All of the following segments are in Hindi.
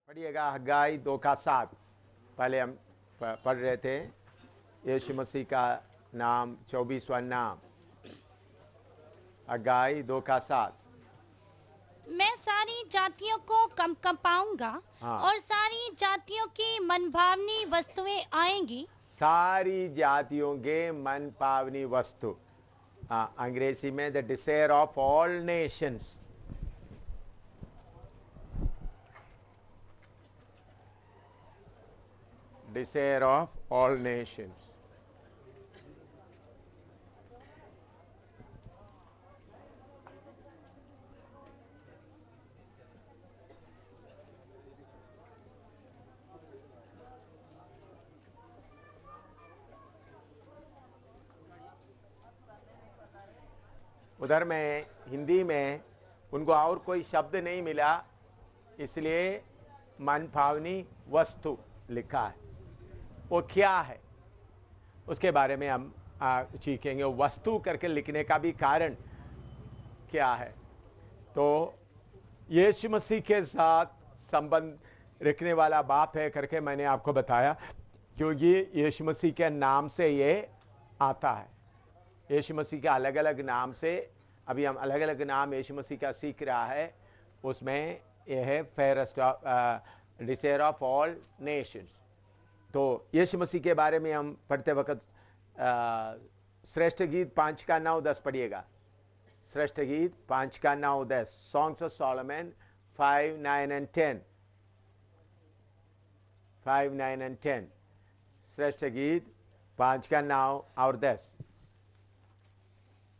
पढ़िएगा हग्गाई 2 का 7। पहले हम पढ़ रहे थे यीशु मसीह का नाम 24वां नाम हग्गाई 2 का 7। मैं सारी जातियों को कंपाऊंगा हाँ। और सारी जातियों की मनभावनी वस्तुएं आएंगी। सारी जातियों के मन पावनी वस्तु, अंग्रेजी में the desire of all Nations. Dzire of all Nations. उधर में हिंदी में उनको और कोई शब्द नहीं मिला, इसलिए मन भावनी वस्तु लिखा है। वो क्या है उसके बारे में हम सीखेंगे। वस्तु करके लिखने का भी कारण क्या है, तो यीशु मसीह के साथ संबंध रखने वाला बाप है करके मैंने आपको बताया, क्योंकि यीशु मसीह के नाम से ये आता है। यीशु मसीह के अलग अलग नाम से, अभी हम अलग अलग नाम यीशु मसीह का सीख रहा है। उसमें यह है fairest Dzire of all Nations. तो यीशु मसीह के बारे में हम पढ़ते वक्त श्रेष्ठ गीत 5:9-10 पढ़िएगा। श्रेष्ठ गीत 5:9-10, songs of Solomon 5, 9 and 10। 5, 9 and 10 श्रेष्ठ गीत 5:9 और 10।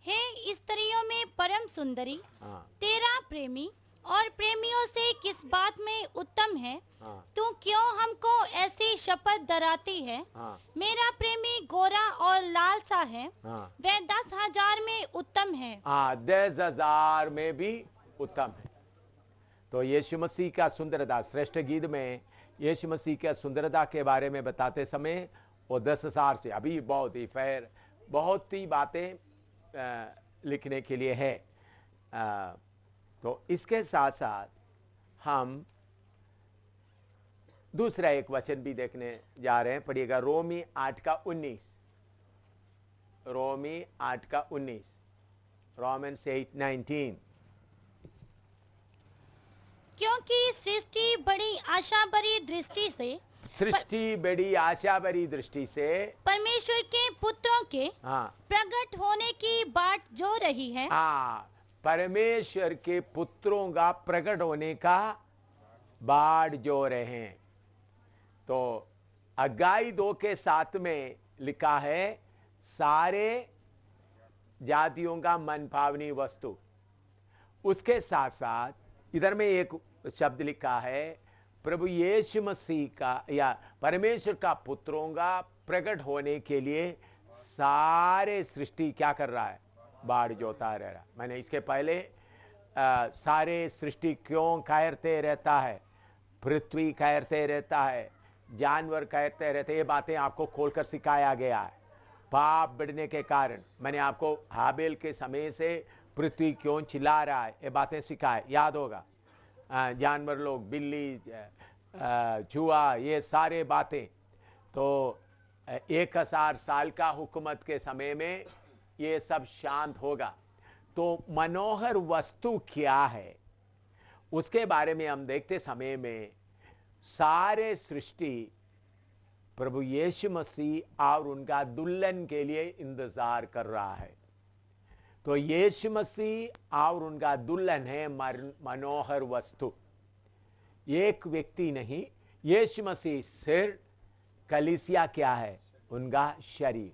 हे स्त्रियों में परम सुंदरी, हाँ। तेरा प्रेमी और प्रेमियों से किस बात में उत्तम है। हाँ। तू क्यों हमको ऐसी शपथ डराती है। हाँ। मेरा प्रेमी गोरा और लाल सा है। हाँ। वह 10,000 में उत्तम है। 10,000 में भी उत्तम है। तो यीशु मसीह का सुंदरता, श्रेष्ठ गीत में यीशु मसीह का सुंदरता के बारे में बताते समय वो 10,000 से अभी बहुत ही बातें लिखने के लिए है। तो इसके साथ साथ हम दूसरा एक वचन भी देखने जा रहे हैं। पढ़िएगा रोमी 8:19। रोमी 8:19, रोमन्स 8:19। क्योंकि सृष्टि बड़ी आशा भरी दृष्टि से परमेश्वर के पुत्रों के हाँ। प्रकट होने की बाट जो रही है। हाँ, परमेश्वर के पुत्रों का प्रकट होने का बाट जो रहे हैं। तो हग्गाई 2:7 में लिखा है सारे जातियों का मन भावनी वस्तु। उसके साथ साथ इधर में एक शब्द लिखा है प्रभु यीशु मसीह का या परमेश्वर का पुत्रों का प्रकट होने के लिए सारे सृष्टि क्या कर रहा है, बाढ़ जोता रह रहा। मैंने इसके पहले सारे सृष्टि क्यों कहते रहता है, पृथ्वी कहते रहता है, जानवर कहते रहते, ये बातें आपको खोलकर सिखाया गया है। पाप बढ़ने के कारण मैंने आपको हाबेल के समय से पृथ्वी क्यों चिल्ला रहा है ये बातें सिखाए, याद होगा। जानवर लोग, बिल्ली, चूहा, ये सारे बातें। तो 1,000 साल का हुकूमत के समय में ये सब शांत होगा। तो मनोहर वस्तु क्या है उसके बारे में हम देखते समय में सारे सृष्टि प्रभु यीशु मसीह और उनका दुल्हन के लिए इंतजार कर रहा है। तो यीशु मसीह और उनका दुल्हन है मनोहर वस्तु, एक व्यक्ति नहीं। यीशु मसीह सिर, कलीसिया क्या है, उनका शरीर।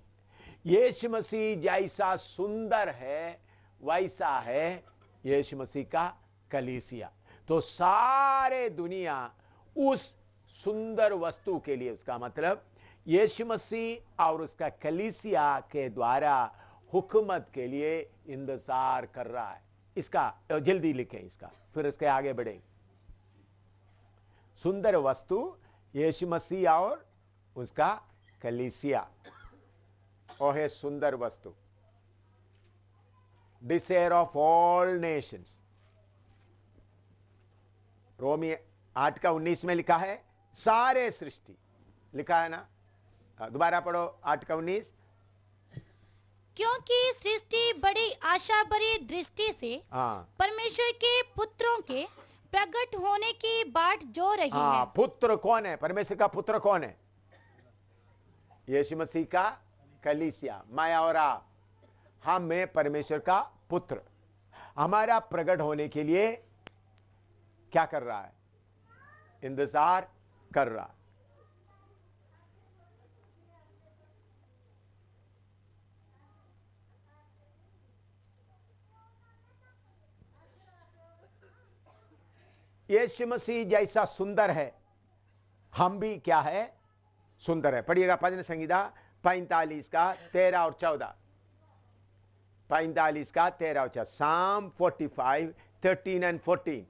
यीशु मसीह जैसा सुंदर है वैसा है यीशु मसीह का कलीसिया। तो सारे दुनिया उस सुंदर वस्तु के लिए, उसका मतलब यीशु मसीह और उसका कलीसिया के द्वारा हुकूमत के लिए इंतजार कर रहा है। इसका जल्दी लिखें इसका, फिर इसके आगे बढ़े। सुंदर वस्तु यीशु मसीह और उसका कलीसिया, वो है सुंदर वस्तु। Desire of all nations. रोमी 8:19 में लिखा है सारे सृष्टि, लिखा है ना, दोबारा पढ़ो 8:19। क्योंकि सृष्टि बड़ी आशा भरी दृष्टि से हाँ परमेश्वर के पुत्रों के प्रकट होने की बाट जो रही हाँ, है। पुत्र कौन है? परमेश्वर का पुत्र कौन है? यीशु मसीह का कलीसिया, मैं और आप, हम में परमेश्वर का पुत्र हमारा प्रकट होने के लिए क्या कर रहा है? इंतजार कर रहा है। यीशु मसीह जैसा सुंदर है, हम भी क्या है? सुंदर है। पढ़िएगा भजन संहिता 45 का 13 और 14। 45 का 13 और 14, Psalm 45, 13 and 14।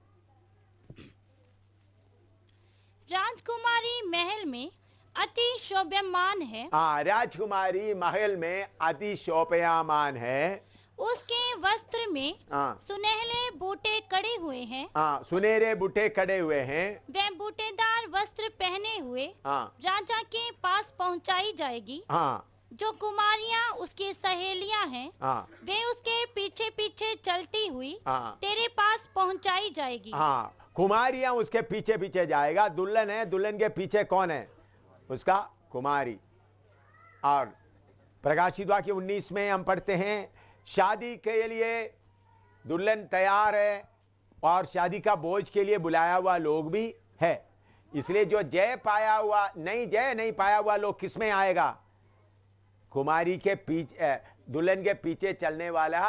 राजकुमारी महल में अति शोभ्यमान है, हाँ, राजकुमारी महल में अति शोभयामान है, उसके वस्त्र में हाँ सुनहले बूटे कड़े हुए हैं, हाँ, सुनहरे बूटे खड़े हुए हैं, वह बूटेदार वस्त्र पहने हुए हाँ राजा के पास पहुंचाई जाएगी। हाँ जो कुमारियां उसकी सहेलियां हैं, हाँ वे उसके पीछे पीछे चलती हुई हाँ तेरे पास पहुंचाई जाएगी। हाँ, कुमारियां उसके पीछे पीछे जाएगा। दुल्हन है, दुल्हन के पीछे कौन है? उसका कुमारी। और प्रकाशित वाक्य 19 में हम पढ़ते हैं, शादी के लिए दुल्हन तैयार है और शादी का बोझ के लिए बुलाया हुआ लोग भी है। इसलिए जो जय नहीं पाया हुआ लोग किस में आएगा? कुमारी के पीछे, दुल्हन के पीछे चलने वाला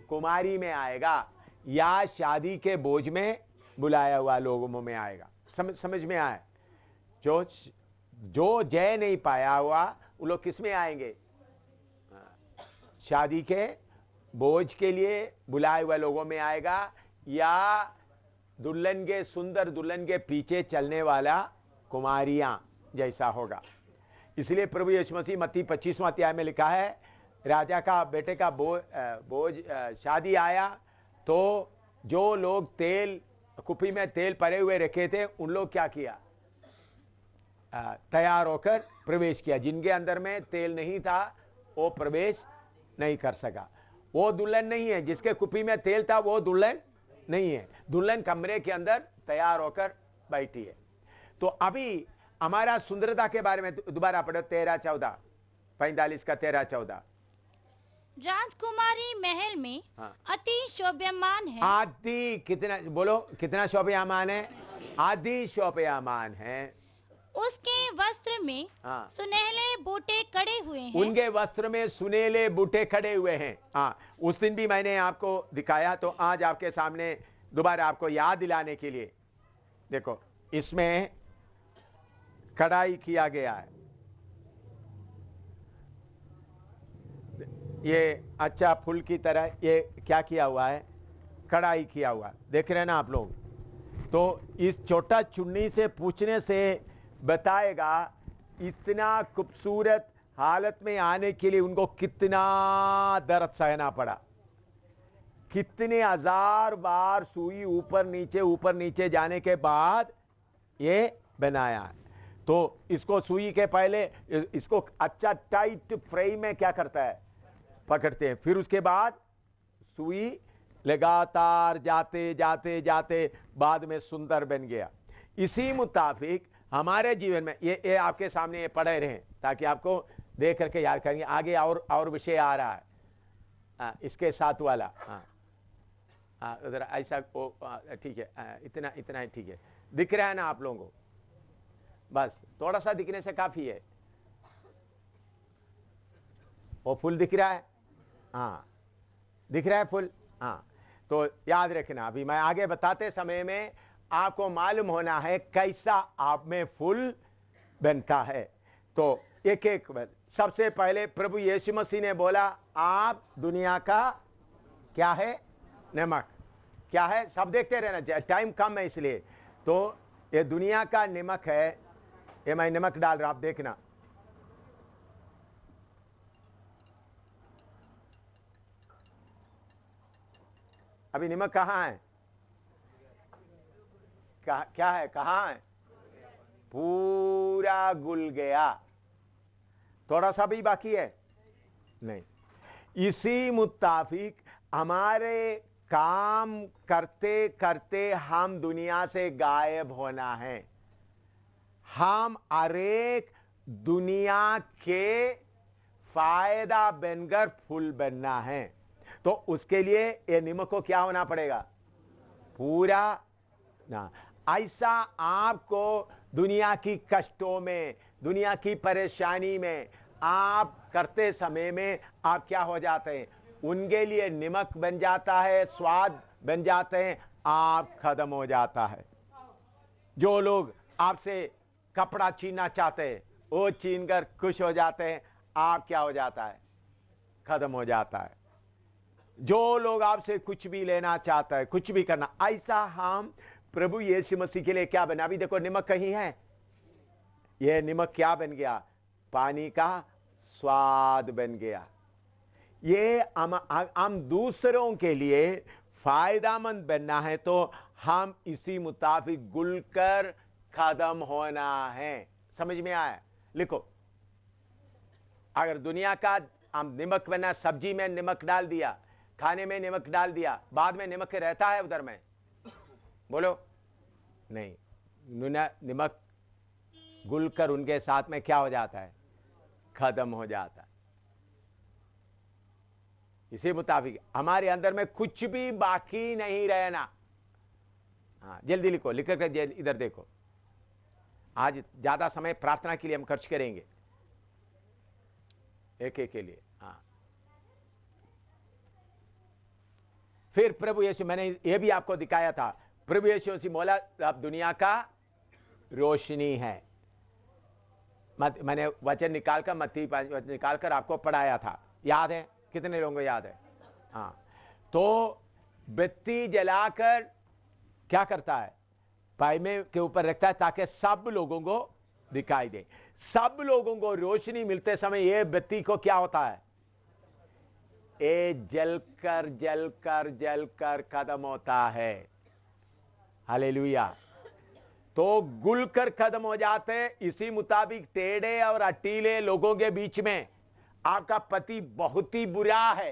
कुमारी में आएगा, या शादी के बोझ में बुलाया हुआ लोगों में आएगा। समझ में आए? जो जय नहीं पाया हुआ वो लोग किस में आएंगे? शादी के बोझ के लिए बुलाए हुए लोगों में आएगा, या सुंदर दुल्हन के पीछे चलने वाला कुमारियां जैसा होगा। इसलिए प्रभु यीशु मसीह मत्ती 25वां अध्याय में लिखा है, राजा का बेटे का बोझ शादी आया तो जो लोग कुप्पी में तेल पड़े हुए रखे थे, उन लोग क्या किया? तैयार होकर प्रवेश किया। जिनके अंदर में तेल नहीं था वो प्रवेश नहीं कर सका। वो दुल्हन नहीं है। जिसके कुप्पी में तेल था वो दुल्हन नहीं है। दुल्हन कमरे के अंदर तैयार होकर बैठी है। तो अभी हमारा सुंदरता के बारे में दोबारा पढ़ो 13-14, 45 का 13-14। राजकुमारी महल में हाँ। अति शोभ्यमान है। आदि कितना बोलो, कितना शोभयामान है? आदि शोभयामान है। उसके वस्त्र में हाँ। सुनहले बूटे कड़े हुए हैं। उनके वस्त्र में सुनहले बूटे खड़े हुए हैं। हाँ, उस दिन भी मैंने आपको दिखाया, तो आज आपके सामने दोबारा आपको याद दिलाने के लिए देखो, इसमें कढ़ाई किया गया है। ये अच्छा फूल की तरह ये क्या किया हुआ है? कढ़ाई किया हुआ। देख रहे हैं ना आप लोग? तो इस छोटा चुन्नी से पूछने से बताएगा इतना खूबसूरत हालत में आने के लिए उनको कितना दर्द सहना पड़ा, कितने हजार बार सुई ऊपर नीचे जाने के बाद ये बनाया है। तो इसको सुई के पहले इसको अच्छा टाइट फ्रेम में क्या करता है? पकड़ते हैं। फिर उसके बाद सुई लगातार जाते बाद में सुंदर बन गया। इसी मुताबिक हमारे जीवन में ये आपके सामने ये पढ़े रहे ताकि आपको देख करके याद करेंगे। आगे और विषय आ रहा है, इसके साथ वाला। उधर ऐसा ठीक है, इतना ही ठीक है। दिख रहा है ना आप लोगों को? बस थोड़ा सा दिखने से काफी है। वो फूल दिख रहा है? हाँ, दिख रहा है फूल। हाँ, तो याद रखना, अभी मैं आगे बताते समय में आपको मालूम होना है कैसा आप में फूल बनता है। तो एक सबसे पहले प्रभु यीशु मसीह ने बोला, आप दुनिया का क्या है? नमक। क्या है? सब देखते रहना, टाइम कम है इसलिए। तो ये दुनिया का नमक है। ये मैं नमक डाल रहा, आप देखना। अभी नमक कहाँ है? क्या है, कहां है? पूरा घुल गया, थोड़ा सा भी बाकी है नहीं। इसी मुताबिक हमारे काम करते करते हम दुनिया से गायब होना है। हम हरेक दुनिया के फायदा बनकर फूल बनना है। तो उसके लिए ये नियम को क्या होना पड़ेगा? पूरा ना। ऐसा आपको दुनिया की कष्टों में, दुनिया की परेशानी में आप करते समय में आप क्या हो जाते हैं? उनके लिए नमक बन जाता है, स्वाद बन जाते हैं, आप खत्म हो जाता है। जो लोग आपसे कपड़ा छीनना चाहते हैं वो छीन कर खुश हो जाते हैं, आप क्या हो जाता है? खत्म हो जाता है। जो लोग आपसे कुछ भी लेना चाहता है, कुछ भी करना, ऐसा हम प्रभु यीशु मसीह के लिए क्या बना? अभी देखो नमक कहीं है, यह नमक क्या बन गया? पानी का स्वाद बन गया। ये हम दूसरों के लिए फायदामंद बनना है तो हम इसी मुताबिक गुलकर खत्म होना है। समझ में आया? लिखो, अगर दुनिया का हम नमक बना, सब्जी में नमक डाल दिया, खाने में नमक डाल दिया, बाद में नमक रहता है उधर में? बोलो नहीं। नमक घुलकर उनके साथ में क्या हो जाता है? खत्म हो जाता है। इसी मुताबिक हमारे अंदर में कुछ भी बाकी नहीं रहना। हाँ, जल्दी लिखो, लिख कर इधर देखो। आज ज्यादा समय प्रार्थना के लिए हम खर्च करेंगे, एक एक के लिए। हाँ, फिर प्रभु यीशु, मैंने ये भी आपको दिखाया था, प्रभु यीशु बोला आप दुनिया का रोशनी है। मैंने वचन निकालकर, मत्ती 5 वचन निकालकर आपको पढ़ाया था, याद है? कितने लोगों को याद है? हाँ, तो बत्ती जलाकर क्या करता है? पायमे के ऊपर रखता है ताकि सब लोगों को दिखाई दे। सब लोगों को रोशनी मिलते समय ये बत्ती को क्या होता है? ये जलकर जलकर जलकर खत्म होता है। हालेलुया। तो गुलकर खत्म हो जाते हैं। इसी मुताबिक टेढ़े और अटीले लोगों के बीच में आपका पति बहुत ही बुरा है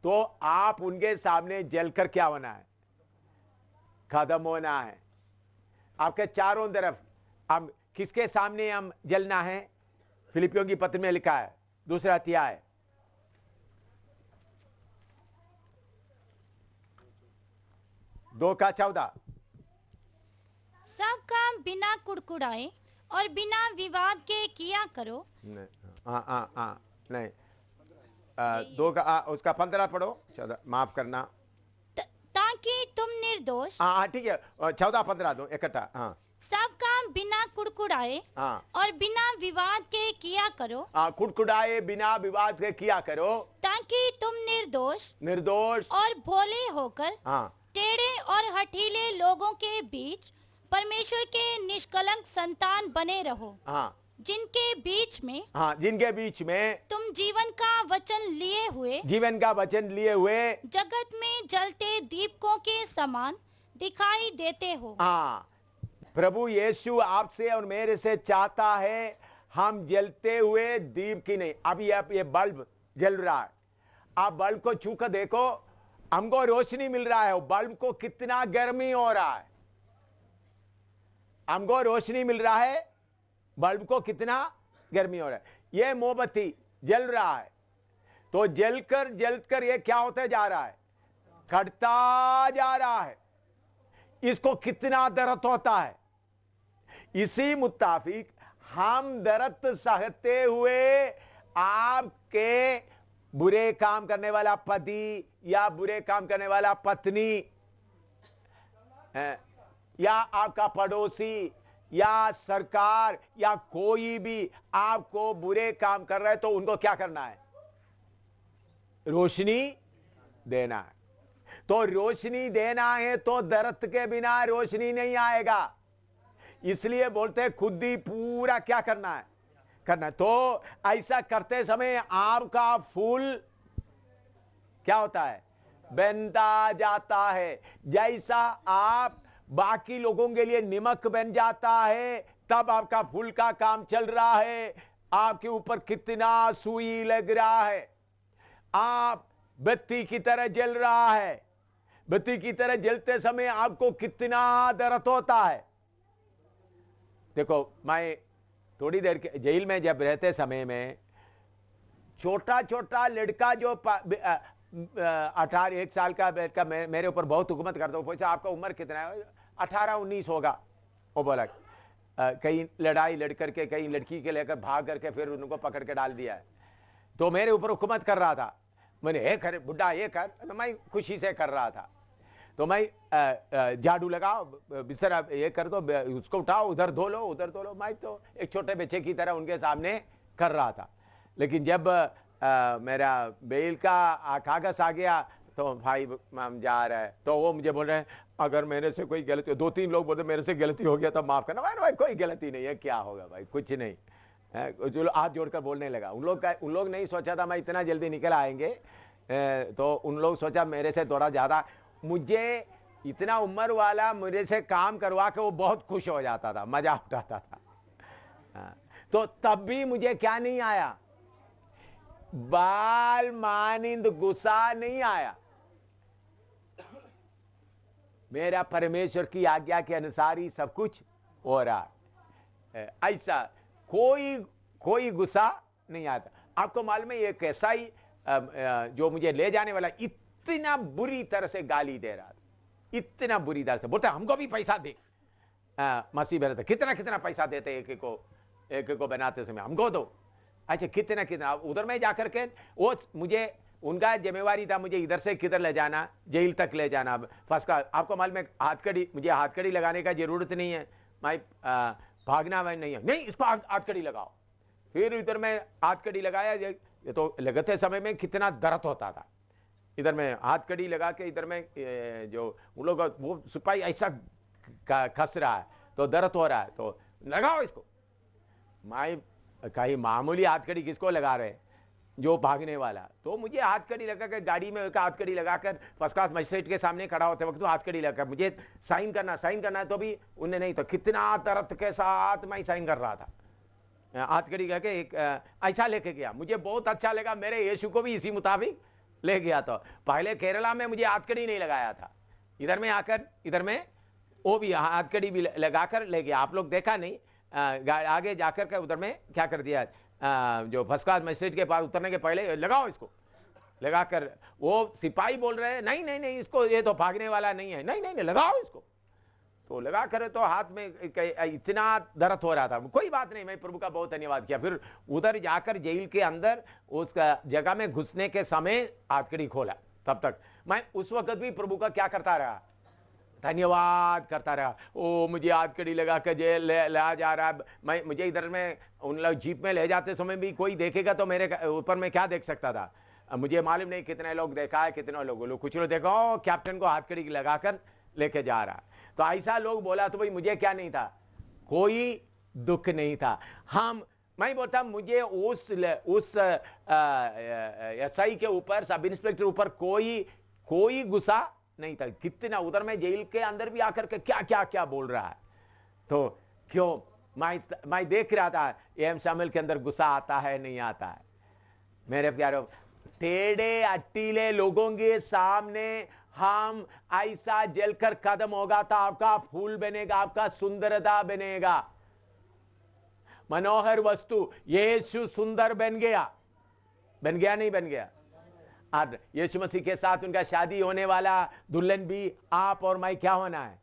तो आप उनके सामने जलकर क्या होना है? खत्म होना है। आपके चारों तरफ हम किसके सामने हम जलना है? फिलिपियों की पत्र में लिखा है, 2 अध्याय 2:14। सब काम बिना कुड़कुड़ाए और बिना विवाद के किया करो। नहीं, 2 का उसका 15 पढ़ो। 14, माफ करना। ताकि तुम निर्दोष, हाँ ठीक है, 14-15 दो इकट्ठा। हाँ, सब काम बिना कुड़कुड़ाए हाँ, और बिना विवाद के किया करो। हाँ, कुड़कुड़ाए बिना विवाद के किया करो, ताकि तुम निर्दोष निर्दोष और भोले होकर हाँ, टेढ़े और हठीले लोगों के बीच परमेश्वर के निष्कलंक संतान बने रहो। हाँ, जिनके बीच में, हाँ, जिनके बीच में तुम जीवन का वचन लिए हुए, जीवन का वचन लिए हुए जगत में जलते दीपकों के समान दिखाई देते हो। हाँ, प्रभु यीशु आपसे और मेरे से चाहता है हम जलते हुए दीप की नहीं। अभी आप ये बल्ब जल रहा है, आप बल्ब को छू कर देखो, हमको रोशनी मिल रहा है, बल्ब को कितना गर्मी हो रहा है। हमको रोशनी मिल रहा है, बल्ब को कितना गर्मी हो रहा है। ये मोमबत्ती जल रहा है तो जलकर जलकर ये क्या होते जा रहा है? कटता जा रहा है। इसको कितना दर्द होता है। इसी मुताबिक हम दर्द सहते हुए आपके बुरे काम करने वाला पति या बुरे काम करने वाला पत्नी या आपका पड़ोसी या सरकार या कोई भी आपको बुरे काम कर रहे, तो उनको क्या करना है? रोशनी देना है। तो रोशनी देना है तो दर्द के बिना रोशनी नहीं आएगा। इसलिए बोलते हैं खुद ही पूरा क्या करना है? करना है। तो ऐसा करते समय आपका फूल क्या होता है? बनता जाता है। जैसा आप बाकी लोगों के लिए नमक बन जाता है, तब आपका फूल का काम चल रहा है। आपके ऊपर कितना सुई लग रहा है, आप बत्ती की तरह जल रहा है। बत्ती की तरह जलते समय आपको कितना दर्द होता है। देखो, मैं थोड़ी देर के जेल में जब रहते समय में छोटा छोटा लड़का जो 18 साल का लड़का मेरे ऊपर बहुत हुकूमत करता हूँ, पूछा आपका उम्र कितना है? 18-19 होगा। वो बोला कहीं लड़ाई लड़ करके कहीं लड़की के लेकर भाग करके फिर उनको पकड़ के डाल दिया है, तो मेरे ऊपर हुकूमत कर रहा था। मैंने ये कर बुढ़ा ये कर, तो मैं खुशी से कर रहा था। तो मैं झाड़ू लगाओ, बिस्तर ये कर दो, उसको उठाओ, उधर धो लो, उधर धो लो। मैं तो एक छोटे बच्चे की तरह उनके सामने कर रहा था। लेकिन जब मेरा बेल का कागज आ गया तो भाई हम जा रहे हैं, तो वो मुझे बोल रहे हैं अगर मेरे से कोई गलती, 2-3 लोग बोलते मेरे से गलती हो गया तो माफ करना। भाई कोई गलती नहीं है, क्या होगा भाई, कुछ नहीं। जो हाथ जोड़कर बोलने लगा। उन लोग नहीं सोचा था मैं इतना जल्दी निकल आएंगे, तो उन लोग सोचा मेरे से थोड़ा ज्यादा, मुझे इतना उम्र वाला मुझे से काम करवा के वो बहुत खुश हो जाता था, मजा उठाता था। तो तब भी मुझे क्या नहीं आया, बाल मानिंद गुस्सा नहीं आया। मेरा परमेश्वर की आज्ञा के अनुसार ही सब कुछ हो रहा है। ऐसा कोई गुस्सा नहीं आता। आपको मालूम है एक ऐसा ही जो मुझे ले जाने वाला इतना बुरी तरह से गाली दे रहा था, इतना बुरी तरह से बोलता हमको भी पैसा दे। मसीह बोलता कितना पैसा देते एक को बनाते समय, हमको दो। अच्छा कितना उधर में जाकर के वो मुझे उनका जिम्मेवारी था मुझे इधर से किधर ले जाना, जेल तक ले जाना। फर्स्ट का आपको मालूम है मुझे हाथकड़ी लगाने का जरूरत नहीं है, मैं भागना में नहीं है, नहीं इसको हाथकड़ी लगाओ। फिर इधर में हाथकड़ी लगाया, ये तो लगते समय में कितना दर्द होता था। इधर में हाथकड़ी लगा के इधर में जो उन लोग वो सिपाही ऐसा कस रहा है तो दर्द हो रहा है, तो लगाओ इसको। मैं कहीं मामूली हाथकड़ी किसको लगा रहे, जो भागने वाला। तो मुझे हाथकड़ी लगा कर गाड़ी में हाथकड़ी लगाकर फर्स्ट क्लास मजिस्ट्रेट के सामने खड़ा होते वक्त तो हाथकड़ी लगाकर मुझे साइन करना तो भी उन्हें नहीं, तो कितना दर्द के साथ मैं साइन कर रहा था। हाथकड़ी करके एक ऐसा लेके गया, मुझे बहुत अच्छा लगा। मेरे यीशु को भी इसी मुताबिक ले गया। तो पहले केरला में मुझे हाथकड़ी नहीं लगाया था, इधर में आकर इधर में वो भी हाथकड़ी भी लगाकर ले गया। आप लोग देखा नहीं, आगे जाकर के उधर में क्या कर दिया, जो फर्स्ट क्लास मजिस्ट्रेट के पास उतरने के पहले लगाओ इसको, लगाकर वो सिपाही बोल रहे हैं नहीं इसको, ये तो भागने वाला नहीं है, नहीं लगाओ इसको। तो लगा कर तो हाथ में इतना दर्द हो रहा था। कोई बात नहीं, मैं प्रभु का बहुत धन्यवाद किया। फिर उधर जाकर जेल के अंदर उसका जगह में घुसने के समय हाथकड़ी खोला। तब तक मैं उस वक्त भी प्रभु का क्या करता रहा, धन्यवाद करता रहा। ओ मुझे हाथकड़ी लगा कर जेल ले जा रहा है। मुझे इधर में उन लोग जीप में ले जाते समय भी कोई देखेगा तो मेरे ऊपर में क्या देख सकता था, मुझे मालूम नहीं कितने लोग देखा है, कितने लोग कुछ लोग देखो कैप्टन को हाथकड़ी लगाकर लेके जा रहा। तो ऐसा लोग बोला तो भाई मुझे क्या नहीं था, कोई दुख नहीं था। मैं बोलता मुझे उस एसआई के ऊपर, सब इंस्पेक्टर ऊपर कोई गुस्सा नहीं था। कितना उधर में जेल के अंदर भी आकर के क्या बोल रहा है। तो क्यों मैं देख रहा था एम शामिल के अंदर गुस्सा आता है नहीं आता है। मेरे प्यारों, टेढ़े अट्टीले लोगों के सामने हम ऐसा जलकर कदम होगा तो आपका फूल बनेगा, आपका सुंदरता बनेगा। मनोहर वस्तु यीशु सुंदर बन गया नहीं बन गया। और यीशु मसीह के साथ उनका शादी होने वाला दुल्हन भी आप और मैं क्या होना है,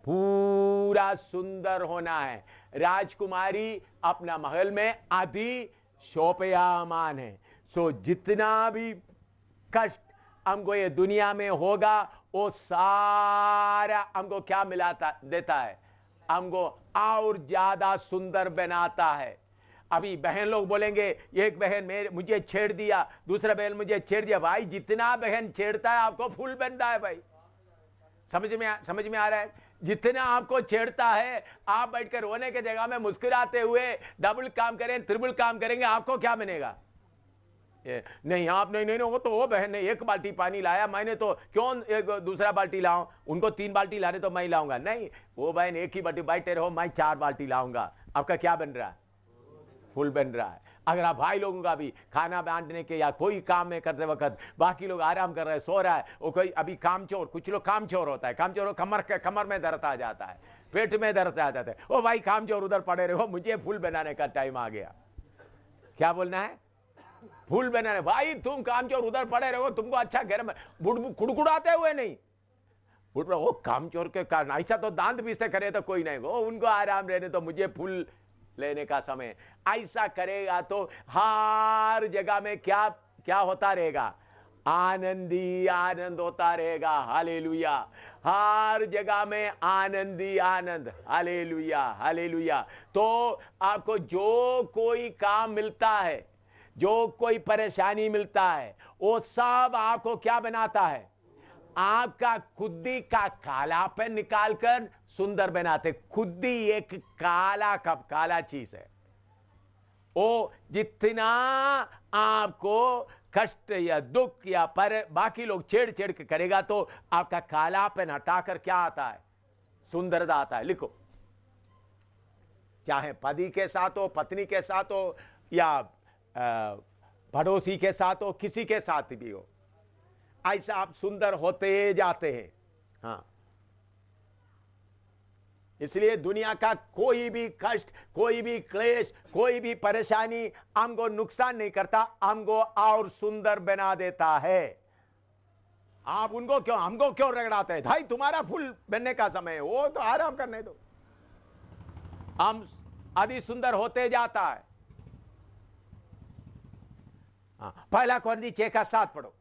पूरा सुंदर होना है। राजकुमारी अपना महल में आधी शोपयामान है। सो जितना भी कष्ट हमको ये दुनिया में होगा वो सारा हमको क्या देता है, हमको और ज्यादा सुंदर बनाता है। अभी बहन लोग बोलेंगे, एक बहन मुझे छेड़ दिया, दूसरा बहन मुझे छेड़ दिया। भाई जितना बहन छेड़ता है आपको फूल बनता है। भाई समझ में आ रहा है, जितना आपको छेड़ता है आप बैठकर रोने के जगह में मुस्कुराते हुए डबल काम करें, ट्रिपल काम करेंगे, आपको क्या बनेगा, नहीं आप नहीं नहीं वो तो वो बहन ने 1 बाल्टी पानी लाया, मैंने तो क्यों एक दूसरा बाल्टी लाऊं, उनको 3 बाल्टी लाने तो मैं लाऊंगा। नहीं, वो बहन 1 ही बाल्टी, बैठे रहो, मैं 4 बाल्टी लाऊंगा। आपका क्या बन रहा है? फुल बन रहा है। अगर आप भाई लोगों का भी खाना बांटने के या कोई काम में करते वक्त बाकी लोग आराम कर रहे हैं, सो रहा है, वो कोई अभी कामचोर, कुछ लोग कामचोर होता है, कामचोर कमर में दर्द आ जाता है, पेट में दर्द आ जाता है, ओ भाई कामचोर उधर पड़े रहो, मुझे फूल बनाने का टाइम आ गया। क्या बोलना है? फूल बनाने। भाई तुम कामचोर उधर पड़े रहो, तुमको अच्छा घर में कुड़कुड़ाते हुए नहीं, वो कामचोर के कारण ऐसा तो दांत पीसते करे तो कोई नहीं, वो उनको आराम रहने तो मुझे फूल लेने का समय। ऐसा करेगा तो हर जगह में क्या क्या होता रहेगा? आनंदी आनंद होता रहेगा। हालेलुया। हर जगह में आनंदी आनंद। Hallelujah hallelujah. तो आपको जो कोई काम मिलता है, जो कोई परेशानी मिलता है, वो सब आपको क्या बनाता है? आपका खुदी का कालापन निकालकर सुंदर बनाते। खुदी एक काला चीज है। वो जितना आपको कष्ट या दुख या पर बाकी लोग छेड़ के करेगा तो आपका कालापन हटाकर क्या आता है? सुंदरता आता है। लिखो, चाहे पति के साथ हो, पत्नी के साथ हो, या पड़ोसी के साथ हो, किसी के साथ भी हो, ऐसा आप सुंदर होते जाते हैं। हाँ, इसलिए दुनिया का कोई भी कष्ट, कोई भी क्लेश, कोई भी परेशानी हमको नुकसान नहीं करता, हमको और सुंदर बना देता है। आप उनको क्यों, हमको क्यों रगड़ाते हैं? भाई तुम्हारा फूल बनने का समय है, वो तो आराम करने दो। हम अधिक सुंदर होते जाता है। हाँ, 1 कोरिन्थी 6:7 पढ़ो।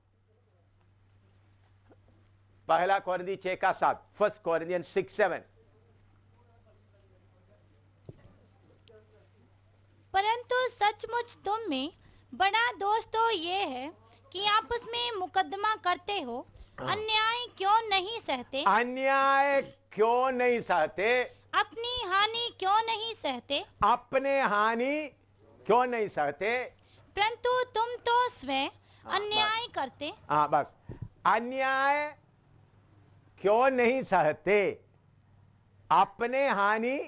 1 कोरिन्थी 6:7, 1 Corinthians 6:7। परंतु सचमुच तुम में बड़ा दोष तो ये है कि आपस में मुकदमा करते हो, अन्याय क्यों नहीं सहते? अन्याय क्यों नहीं सहते? अपनी हानि क्यों नहीं सहते? अपने हानि क्यों नहीं सहते? परंतु तुम तो स्वयं अन्याय करते। हाँ बस, अन्याय क्यों नहीं सहते? अपने हानि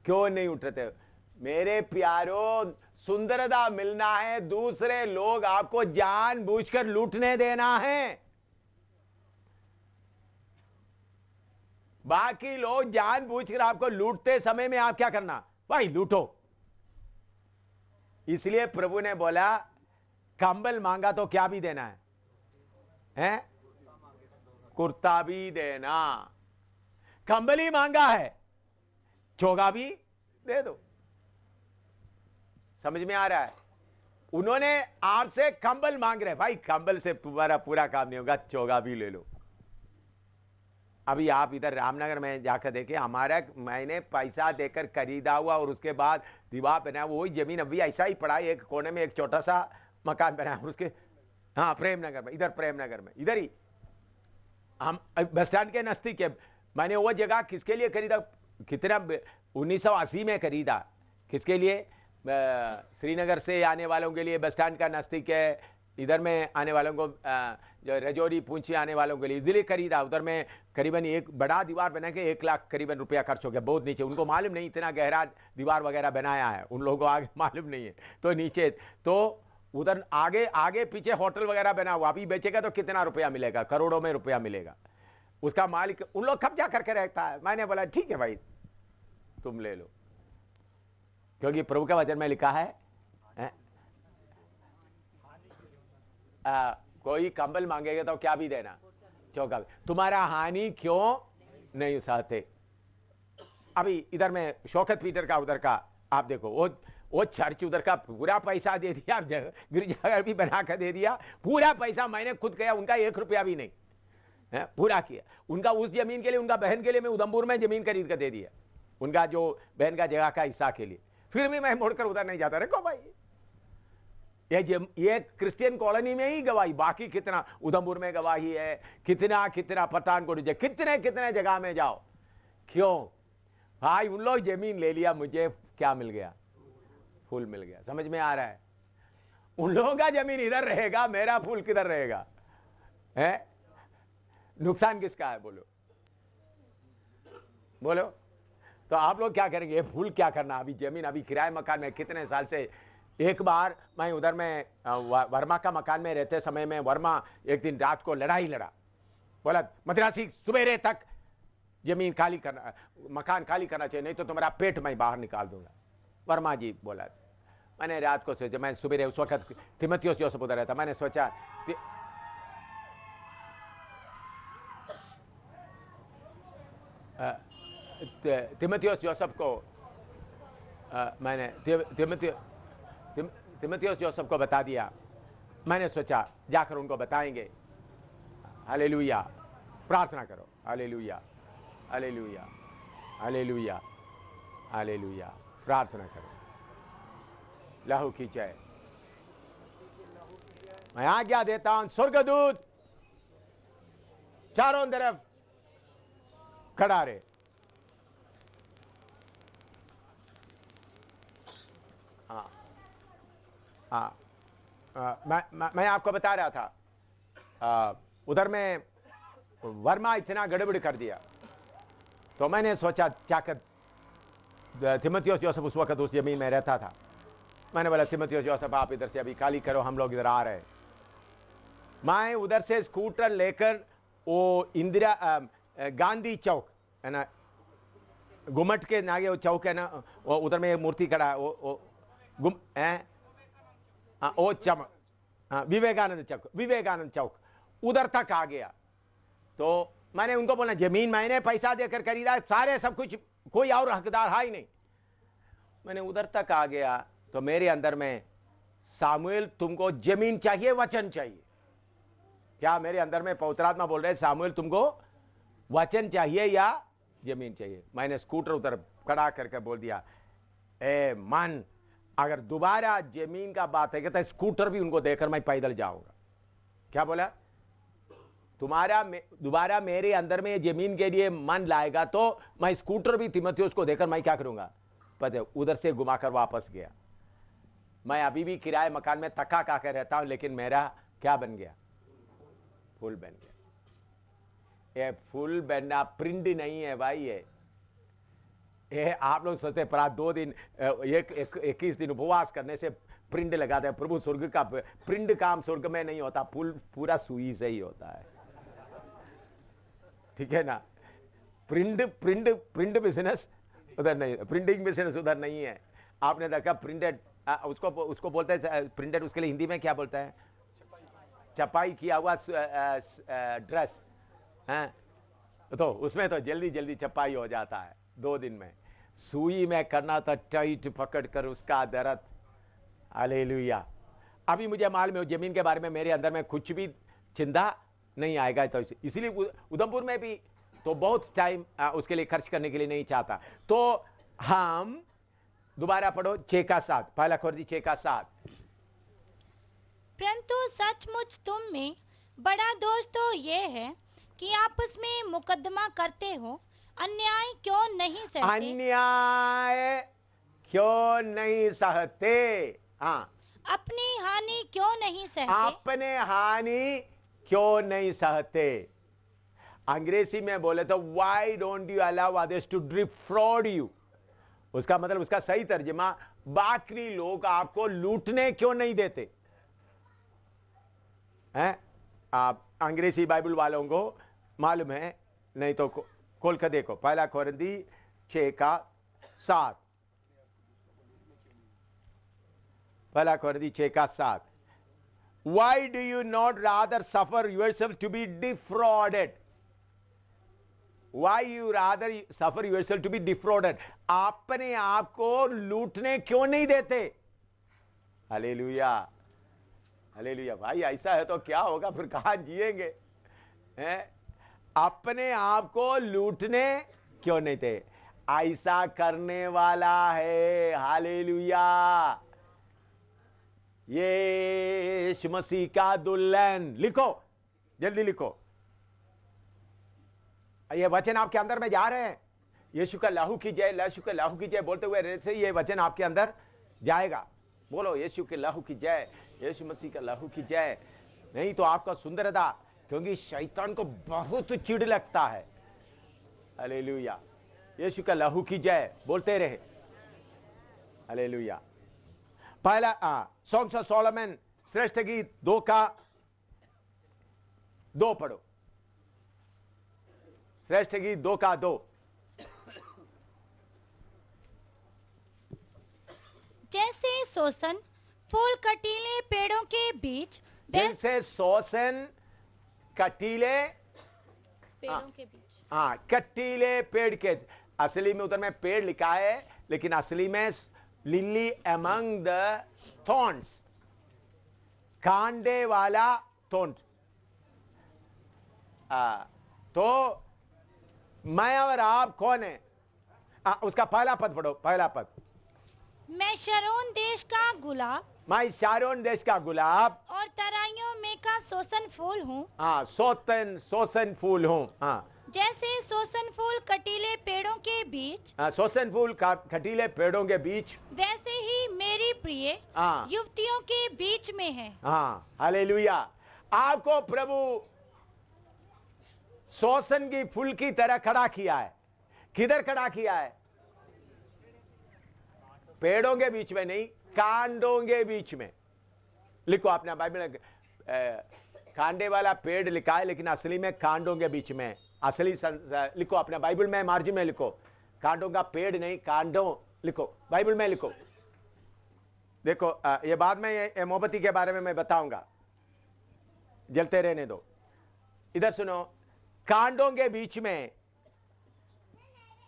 क्यों नहीं उठाते? मेरे प्यारों, सुंदरता मिलना है, दूसरे लोग आपको जानबूझकर लूटने देना है। बाकी लोग जानबूझकर आपको लूटते समय में आप क्या करना? भाई लूटो। इसलिए प्रभु ने बोला, कंबल मांगा तो क्या भी देना है? हैं? कुर्ता भी देना। कंबल ही मांगा है, चोगा भी दे दो। समझ में आ रहा है? उन्होंने आपसे कंबल मांग रहे, भाई कंबल से तुम्हारा पूरा काम नहीं होगा, चोगा भी ले लो। अभी आप इधर रामनगर में जाकर देखे, हमारा मैंने पैसा देकर खरीदा हुआ और उसके बाद दीवार बनाया, वही जमीन अभी ऐसा ही पड़ा है, एक कोने में एक छोटा सा मकान बनाया उसके। हाँ, प्रेमनगर में, इधर प्रेमनगर में, इधर ही हम बस स्टैंड के नजदीक है। मैंने वो जगह किसके लिए खरीदा? कितना 1980 में खरीदा। किसके लिए? श्रीनगर से आने वालों के लिए, बस स्टैंड का नजदीक है, इधर में आने वालों को, जो रजौरी पूंछी आने वालों के लिए इसलिए खरीदा। उधर में करीबन एक बड़ा दीवार बना के 1 लाख करीबन रुपया खर्च हो गया, बहुत नीचे। उनको मालूम नहीं इतना गहरा दीवार वगैरह बनाया है, उन लोगों को आगे मालूम नहीं है, तो नीचे। तो उधर आगे आगे पीछे होटल वगैरह बना हुआ, अभी बेचेगा तो कितना रुपया मिलेगा? करोड़ों में रुपया मिलेगा। उसका मालिक उन लोग कब्जा करके रहता है। मैंने बोला ठीक है भाई तुम ले लो, क्योंकि प्रभु के वचन में लिखा है, कोई कंबल मांगेगा तो क्या भी देना, चौका भी। तुम्हारा हानि क्यों नहीं सहते? अभी इधर में शौकत पीटर का उधर का आप देखो, वो चर्च उधर का पूरा पैसा दे दिया, गिरजाघर भी बना कर दे दिया, पूरा पैसा मैंने खुद किया, उनका 1 रुपया भी नहीं है, पूरा किया। उनका उस जमीन के लिए, उनका बहन के लिए मैं उधमपुर में जमीन खरीद कर दे दिया, उनका जो बहन का जगह का हिस्सा के लिए। फिर भी मैं मुड़कर उधर नहीं जाता। देखो भाई, ये क्रिश्चियन कॉलोनी में ही गवाही, बाकी कितना उधमपुर में गवाही है, कितना कितना पठानकोट, कितने कितने जगह में जाओ। क्यों भाई? उन लोग जमीन ले लिया, मुझे क्या मिल गया? फूल मिल गया। समझ में आ रहा है? उन लोगों का जमीन इधर रहेगा, मेरा फूल किधर रहेगा? है नुकसान किसका है? बोलो बोलो। तो आप लोग क्या करेंगे? ये फूल क्या करना? अभी जमीन, अभी किराए मकान में कितने साल से। एक बार मैं उधर में वर्मा का मकान में रहते समय में वर्मा एक दिन रात को लड़ा, बोला मद्रासी सुबेरे तक जमीन खाली करना, मकान खाली करना चाहिए, नहीं तो तुम्हारा पेट मैं बाहर निकाल दूंगा। वर्मा जी बोला। मैंने रात को सोचा, मैं सुबेरे उस वक्त तिमोथियोस जोसेफ उधर रहता, मैंने सोचा तिमोथियोस जोसेफ को मैंने तिमोथियोस जोसेफ को बता दिया। मैंने सोचा जाकर उनको बताएंगे। हालेलुया, प्रार्थना करो। हालेलुया, हालेलुया, हालेलुया, हालेलुया, प्रार्थना करो। लहू की जय। मैं आज्ञा देता हूं, स्वर्गदूत चारों तरफ खड़ा रहे। मैं आपको बता रहा था, उधर में वर्मा इतना गड़बड़ कर दिया, तो मैंने सोचा जाकर तिमोथियोस जोसेफ उस वक्त उस जमीन में रहता था। मैंने बोला तिमोथियोस जोसेफ आप इधर से अभी खाली करो, हम लोग इधर आ रहे हैं। मैं उधर से स्कूटर लेकर वो इंदिरा गांधी चौक है ना, गुमट के नागे वो चौक है ना, वो उधर में एक मूर्ति खड़ा है, वो गुम है, वो विवेकानंद चौक उधर तक आ गया। तो मैंने उनको बोला जमीन मैंने पैसा देकर खरीदा है, सारे सब कुछ, कोई और हकदार है ही नहीं। मैंने उधर तक आ गया तो मेरे अंदर में सामुएल तुमको जमीन चाहिए, वचन चाहिए। क्या मेरे अंदर में पवित्र आत्मा बोल रहे सामुएल तुमको वचन चाहिए या जमीन चाहिए? मैंने स्कूटर उधर खड़ा करके बोल दिया, ए मन, अगर दोबारा जमीन का बात है तो स्कूटर भी उनको देकर मैं पैदल जाऊंगा। क्या बोला? तुम्हारा दोबारा मेरे अंदर में जमीन के लिए मन लाएगा तो मैं स्कूटर भी तिमोथियोस को देकर मैं क्या करूंगा? पता, उधर से घुमाकर वापस गया। मैं अभी भी किराए मकान में तका खाकर रहता हूं, लेकिन मेरा क्या बन गया? फूल बन गया। ये फूल बनना प्रिंट नहीं है भाई। ये आप लोग सोचते पर 2 दिन 21 दिन उपवास करने से प्रिंट लगाते हैं। प्रभु स्वर्ग का प्रिंट काम स्वर्ग में नहीं होता, फूल पूरा सुई से ही होता है। ठीक है ना? प्रिंट बिजनेस उधर नहीं, प्रिंटिंग बिजनेस उधर नहीं है। आपने देखा प्रिंटेड, उसको बोलते हैं प्रिंटेड, उसके लिए हिंदी में क्या बोलता है? छपाई किया हुआ ड्रेस है, तो उसमें तो जल्दी जल्दी छपाई हो जाता है 2 दिन में। सुई में करना तो टाइट पकड़ कर उसका दर्द। हालेलुया। अभी मुझे मालूम है जमीन के बारे में मेरे अंदर में कुछ भी चिंता नहीं आएगा, तो इसलिए उधमपुर में भी तो बहुत टाइम उसके लिए खर्च करने के लिए नहीं चाहता। तो हम दोबारा पढ़ो 6 का 7, पहला कोरिन्थी 6 का 7। परंतु सचमुच तुम में बड़ा दोष तो ये है कि आपस में मुकदमा करते हो, अन्याय क्यों नहीं सहते? अन्याय क्यों नहीं सहते? हाँ, अपनी हानि क्यों नहीं सहते? अपने हानि क्यों नहीं सहते? अंग्रेजी में बोले तो why don't you allow others to defraud you. उसका मतलब, उसका सही तर्जुमा, बाकी लोग आपको लूटने क्यों नहीं देते हैं? आप अंग्रेजी बाइबल वालों को मालूम है, नहीं तो खोल कर देखो पहला कोरिन्थी 6 का 7। पहला कोरिन्थी 6 का 7। Why do you not rather suffer yourself to be defrauded? Why you rather suffer yourself to be defrauded? अपने आप को लूटने क्यों नहीं देते? Hallelujah, hallelujah. भाई ऐसा है तो क्या होगा फिर, कहां जिएंगे? हैं? अपने आप को लूटने क्यों नहीं थे? ऐसा करने वाला है, हालेलुया, यीशु मसीह का दुल्हन। लिखो, जल्दी लिखो, ये वचन आपके अंदर में जा रहे हैं। यीशु का लहू की जय, यीशु के लहू की जय बोलते हुए से ये वचन आपके अंदर जाएगा। बोलो यीशु के लहू की जय, यीशु मसीह का लहू की जय। नहीं तो आपका सुंदरता, क्योंकि शैतान को बहुत चिढ़ लगता है। हालेलुया, यीशु का लहू की जय बोलते रहे। हालेलुया। पहला सॉन्ग्स ऑफ सोलोमन श्रेष्ठ गीत 2 पढ़ो। श्रेष्ठ गीत 2 जैसे सोसन फूल कटीले पेड़ों के बीच, जैसे सोसन कटीले पेड़ों के बीच, कटीले पेड़ के, असली में उधर में पेड़ लिखा है, लेकिन असली में लिली अमंग द थॉर्न्स, कांडे वाला थॉर्न। तो मैं और आप कौन है? उसका पहला पद पढ़ो, पहला पद। मैं शरोन देश का गुलाब, मैं शारोन देश का गुलाब और तराइयों में का सोसन फूल हूँ। सोसन फूल हूँ। जैसे सोसन फूल कटीले पेड़ों के बीच, सोसन फूल कटीले पेड़ों के बीच, वैसे ही मेरी प्रिय युवतियों के बीच में है। हालेलुया। आपको प्रभु सोसन की फूल की तरह खड़ा किया है। किधर खड़ा किया है? पेड़ों के बीच में नहीं, कांडों के बीच में। लिखो अपना बाइबल में, कांडे वाला पेड़ लिखा है, लेकिन असली में कांडों के बीच में। असली लिखो अपना बाइबल में, मार्जिन में लिखो, कांडों का पेड़ नहीं, कांडों लिखो, बाइबल में लिखो। देखो ये बाद में ये मोमबत्ती के बारे में मैं बताऊंगा, जलते रहने दो। इधर सुनो, कांडों के बीच में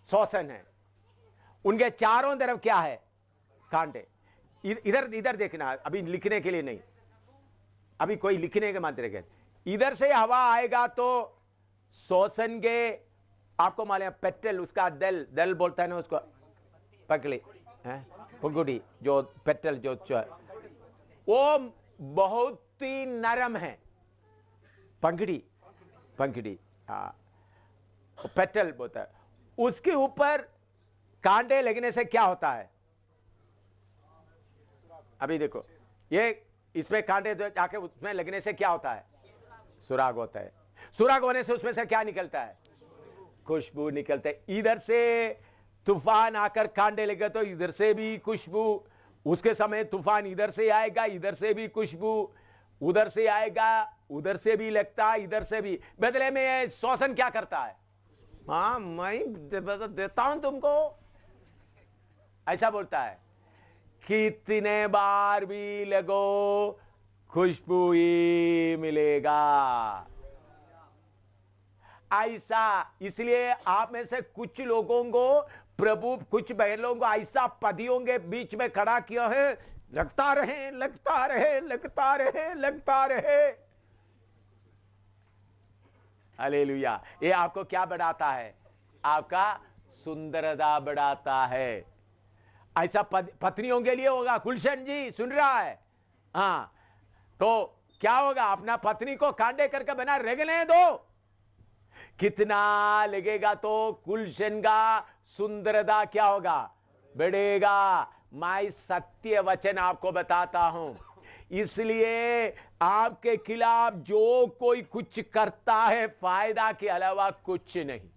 सोसन है, उनके चारों तरफ क्या है? कांटे। इधर इधर देखना, अभी लिखने के लिए नहीं, अभी कोई लिखने के मात्र के। इधर से हवा आएगा तो सोसन के, आपको मालूम है पेटल, उसका दल बोलता है ना उसको, पकड़ी पुंगुड़ी, जो पेटल जो वो बहुत ही नरम है। पंखड़ी पेटल बोलता है। उसके ऊपर कांटे लगने से क्या होता है? अभी देखो, ये इसमें कांटे जाके उसमें लगने से क्या होता है? सुराग होता है। सुराग होने से उसमें से क्या निकलता है? खुशबू निकलता है। इधर से तूफान आकर कांटे लगे तो इधर से भी खुशबू, उसके समय तूफान इधर से आएगा, इधर से भी खुशबू, उधर से आएगा, उधर से भी लगता है, इधर से भी। बदले में सोसन क्या करता है? मैं देता हूं तुमको, ऐसा बोलता है। कितने बार भी लगो खुशबू ही मिलेगा, ऐसा। इसलिए आप में से कुछ लोगों को प्रभु, कुछ बहनों को ऐसा पदियों के बीच में खड़ा किया है, लगता रहे, लगता रहे, लगता रहे, लगता रहे। हालेलुया। ये आपको क्या बढ़ाता है? आपका सुंदरता बढ़ाता है। ऐसा पत्नियों के लिए होगा। गुलशन जी सुन रहा है? तो क्या होगा? अपना पत्नी को कांडे करके बना रगने दो। कितना लगेगा तो गुलशन का सुंदरता क्या होगा? बढ़ेगा। मैं सत्य वचन आपको बताता हूं। इसलिए आपके खिलाफ जो कोई कुछ करता है, फायदा के अलावा कुछ नहीं।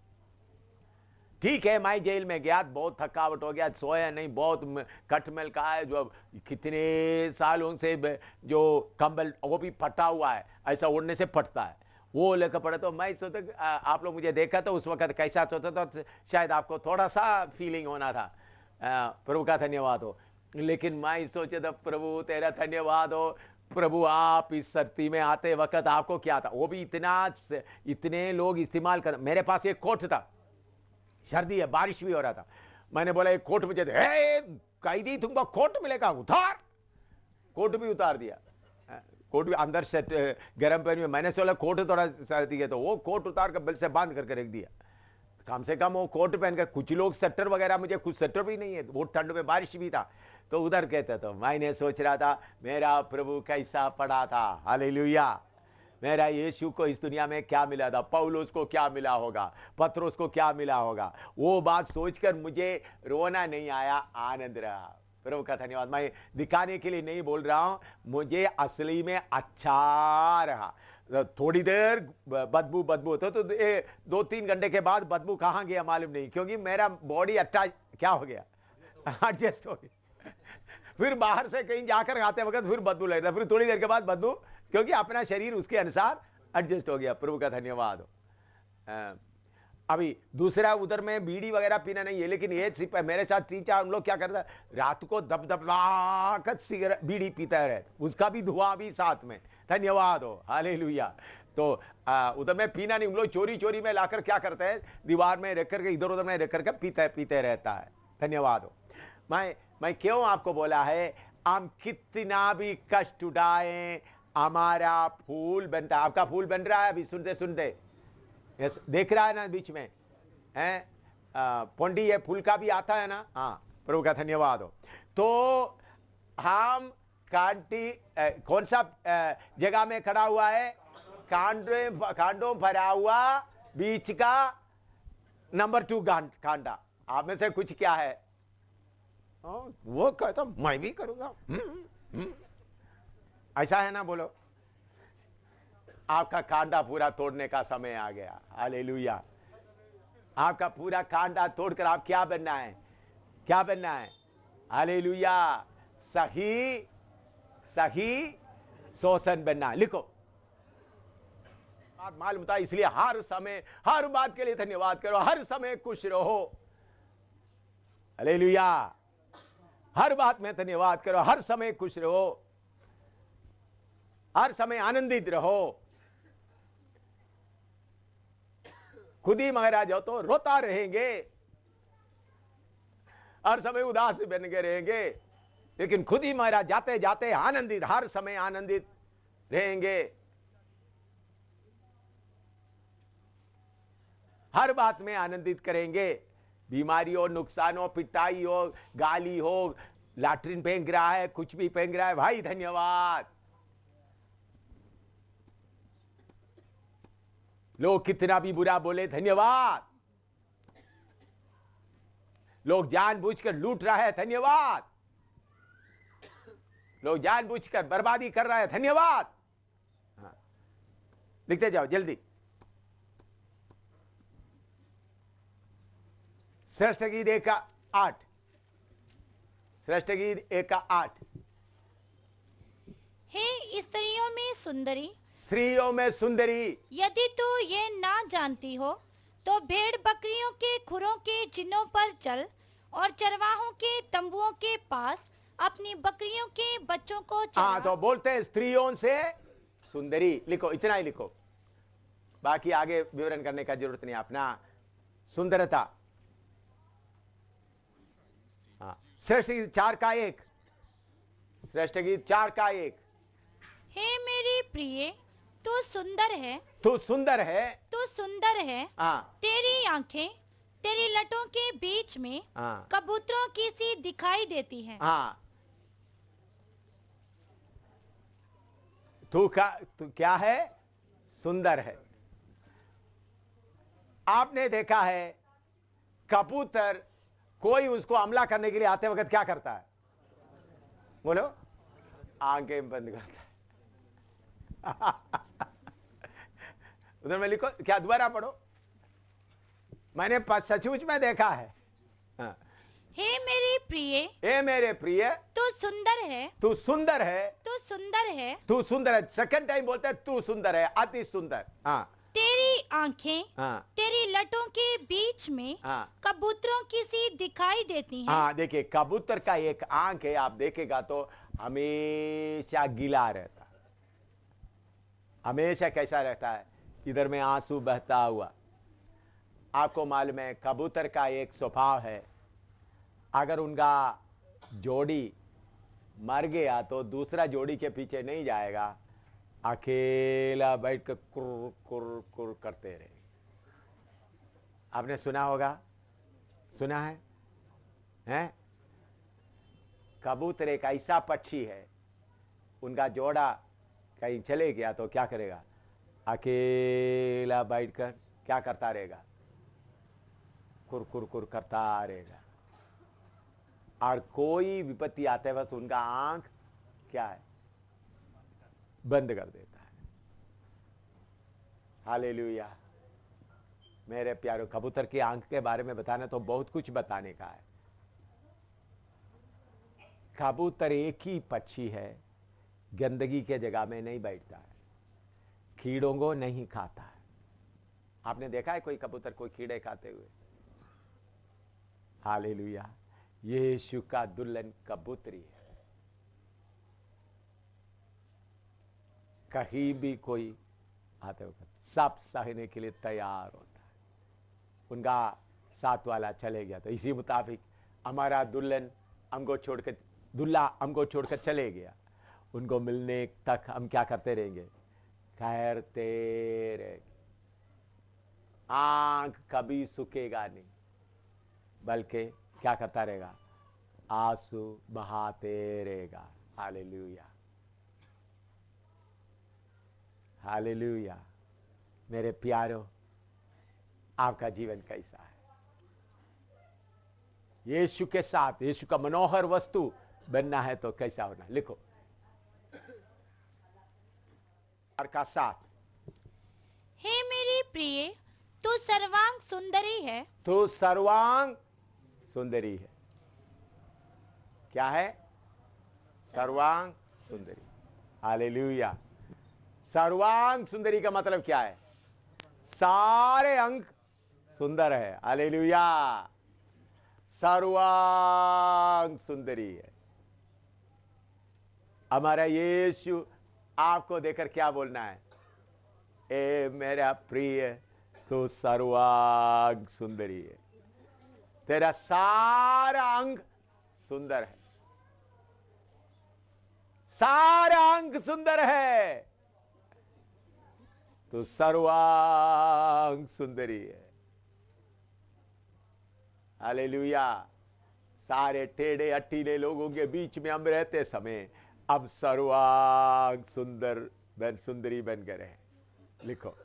ठीक है, मैं जेल में गया, बहुत थकावट हो गया, सोया नहीं, बहुत कटमल का है, जो कितने सालों से जो कंबल वो भी फटा हुआ है, ऐसा उड़ने से फटता है, वो लेकर पड़े। तो मैं सोचा, आप लोग मुझे देखा तो उस वक्त कैसा सोचा था, तो शायद आपको थोड़ा सा फीलिंग होना था। प्रभु का धन्यवाद हो। लेकिन मैं सोचा था, प्रभु तेरा धन्यवाद हो, प्रभु आप इस धरती में आते वक्त आपको क्या था? वो भी इतने लोग इस्तेमाल कर। मेरे पास एक कोट था, सर्दी है, बारिश भी हो रहा था। मैंने बोला एक कोट मुझे दे। कैदी तुमको कोट मिलेगा, उतार। कोट भी उतार दिया, कोट भी अंदर से गर्म पहन में। मैंने सोचा कोट थोड़ा सर्दी है, तो वो कोट उतार कर बेल्ट से बांध करके रख दिया। कम से कम वो कोट पहन कर, कुछ लोग स्वेटर वगैरह, मुझे कुछ स्वेटर भी नहीं है, वो ठंड में बारिश भी था, तो उधर कहते। तो मैंने सोच रहा था मेरा प्रभु कैसा पड़ा था। हालेलुया। मेरा यीशु को इस दुनिया में क्या मिला था, पौलुस को क्या मिला होगा, पत्रोस को क्या मिला होगा। वो बात सोचकर मुझे रोना नहीं आया, आनंद रहा। प्रभु का धन्यवाद। मैं दिखाने के लिए नहीं बोल रहा हूं, मुझे असली में अच्छा रहा। थोड़ी देर बदबू होता तो 2-3 घंटे के बाद बदबू कहां गया मालूम नहीं, क्योंकि मेरा बॉडी अटैच क्या हो गया, एडजस्ट हो गया। फिर बाहर से कहीं जाकर आते वक्त फिर बदबू लगता, फिर थोड़ी देर के बाद बदबू, क्योंकि अपना शरीर उसके अनुसार एडजस्ट हो गया। प्रभु का धन्यवाद हो। अभी दूसरा उधर में बीड़ी वगैरह पीना नहीं है, लेकिन ये सिर्फ मेरे साथ 3-4 हम लोग क्या करते हैं, रात को दब सिगरेट बीड़ी पीता रहे, उसका भी धुआं भी साथ में। धन्यवाद हो, हालेलुया। तो उधर में पीना नहीं, हम लोग चोरी में लाकर क्या करते हैं, दीवार में रख करके इधर उधर में रख करके पीते रहता है। धन्यवाद हो। मैं क्यों आपको बोला है, हम कितना भी कष्ट उठाएं हमारा फूल बनता है। आपका फूल बन रहा है अभी सुनते यस, देख रहा है ना बीच में है पोंडी, ये फूल का भी आता है ना। हाँ, प्रभु का धन्यवाद हो। तो हम कौन सा जगह में खड़ा हुआ है, कांडों भरा हुआ बीच का नंबर 2 कांडा। आप में से कुछ क्या है, वो कहता मैं भी करूंगा, ऐसा है ना, बोलो। आपका कांडा पूरा तोड़ने का समय आ गया। हालेलुया। आपका पूरा कांडा तोड़कर आप क्या बनना है, क्या बनना है? हालेलुया। सही शोषण बनना। लिखो, बात मालूम था, इसलिए हर समय हर बात के लिए धन्यवाद करो, हर समय खुश रहो। हालेलुया। हर बात में धन्यवाद करो, हर समय खुश रहो, हर समय आनंदित रहो। खुद ही महाराज हो तो रोता रहेंगे, हर समय उदास बन के रहेंगे, लेकिन खुद ही महाराज जाते जाते आनंदित, हर समय आनंदित रहेंगे। हर बात में आनंदित करेंगे। बीमारी हो, नुकसान हो, पिटाई हो, गाली हो, लैट्रिन फेंक रहा है, कुछ भी फेंक रहा है, भाई धन्यवाद। लोग कितना भी बुरा बोले, धन्यवाद। लोग जानबूझकर लूट रहा है, धन्यवाद। लोग जानबूझकर बर्बादी कर रहा है, धन्यवाद। हाँ, लिखते जाओ जल्दी। श्रेष्ठ गीत 1 का 8। श्रेष्ठ गीत 1 का 8। हे स्त्रियों में सुंदरी, स्त्रियों में सुंदरी, यदि तू ये ना जानती हो तो भेड़ बकरियों के खुरों के चिन्हों पर चल और चरवाहों के तंबुओं के पास अपनी बकरियों के बच्चों को चरा। हाँ, तो बोलते हैं स्त्रियों से सुंदरी। लिखो, इतना ही लिखो, बाकी आगे विवरण करने का जरूरत नहीं। अपना सुंदरता। हाँ, श्रेष्ठ गीत 4 का 1। श्रेष्ठ गीत 4 का 1। हे मेरी प्रिय, तू सुंदर है, तू सुंदर है, तू सुंदर है। हाँ, तेरी आंखें तेरी लटों के बीच में हाँ, कबूतरों की सी दिखाई देती हैं। हाँ। तू क्या है? सुंदर है। आपने देखा है कबूतर, कोई उसको हमला करने के लिए आते वक्त क्या करता है? बोलो, आंखें बंद करता है। उधर में लिखो, क्या दोबारा पढ़ो, मैंने सचमुच में देखा है। हाँ। हे मेरी प्रिय, हे मेरे प्रिय, तू सुंदर है, तू सुंदर है, तू सुंदर है, तू सुंदर है। सेकंड टाइम बोलते हैं तू सुंदर है, अति सुंदर। हाँ, तेरी आंखें हाँ, तेरी लटों के बीच में हाँ, कबूतरों की सी दिखाई देती हैं। हाँ। देखिए, कबूतर का एक आंख है, आप देखेगा तो हमेशा गीला रहता है, हमेशा कैसा रहता है, इधर में आंसू बहता हुआ। आपको मालूम है कबूतर का एक स्वभाव है, अगर उनका जोड़ी मर गया तो दूसरा जोड़ी के पीछे नहीं जाएगा, अकेला बैठ कर कुर कुर कुर करते रहे। आपने सुना होगा, सुना है? हैं? कबूतर एक ऐसा पक्षी है, उनका जोड़ा कहीं चले गया तो क्या करेगा? अकेला बैठकर क्या करता रहेगा? कुर कुर कुर करता रहेगा। और कोई विपत्ति आता है बस उनका आंख क्या है, बंद कर देता है। हालेलुया। मेरे प्यारो, कबूतर की आंख के बारे में बताना तो बहुत कुछ बताने का है। कबूतर एक ही पक्षी है, गंदगी के जगह में नहीं बैठता है, कीड़ों को नहीं खाता है। आपने देखा है कोई कबूतर कोई कीड़े खाते हुए? हालेलुया। यीशु का दुल्हन कबूतरी है। कहीं भी कोई आते वक्त सब सहने के लिए तैयार होता है। उनका साथ वाला चले गया तो इसी मुताबिक हमारा दुल्हन हमको छोड़कर, दुल्हा हमको छोड़कर चले गया, उनको मिलने तक हम क्या करते रहेंगे? ठहरते रहेंगे। आंख कभी सूखेगा नहीं, बल्कि क्या करता रहेगा? आंसू बहाते रहेगा। Hallelujah, hallelujah. मेरे प्यारो, आपका जीवन कैसा है? यीशु के साथ, यीशु का मनोहर वस्तु बनना है तो कैसा होना? लिखो का साथ। हे मेरी प्रिय, तू सर्वांग सुंदरी है। तू सर्वांग सुंदरी है। क्या है? सर्वांग सुंदरी। हालेलुया। सर्वांग सुंदरी का मतलब क्या है? सारे अंग सुंदर है। हालेलुया। सर्वांग सुंदरी है। हमारा यीशु आपको देखकर क्या बोलना है? ए मेरा प्रिय, तू सर्वांग सुंदरी है। तेरा सारा अंग सुंदर है, सारा अंग सुंदर है। तू सर्वांग सुंदरी है। हालेलुया। सारे टेढ़े अट्टीले लोगों के बीच में हम रहते समय अब सर्वांग सुंदरी बन गए हैं। लिखो,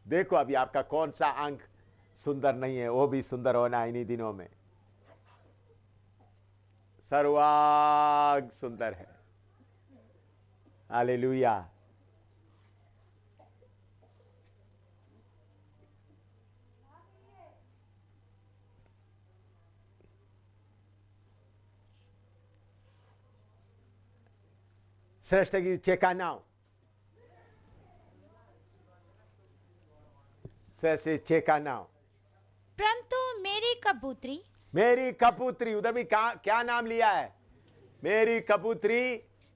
देखो अभी आपका कौन सा अंग सुंदर नहीं है, वो भी सुंदर होना है इन्हीं दिनों में। सर्वांग सुंदर है। हालेलुया। श्रेष्ठ की चेका नाव, श्रेष्ठ चेका नाव। परंतु मेरी कबूतरी, मेरी कबूतरी, उधर भी क्या नाम लिया है? मेरी कबूतरी,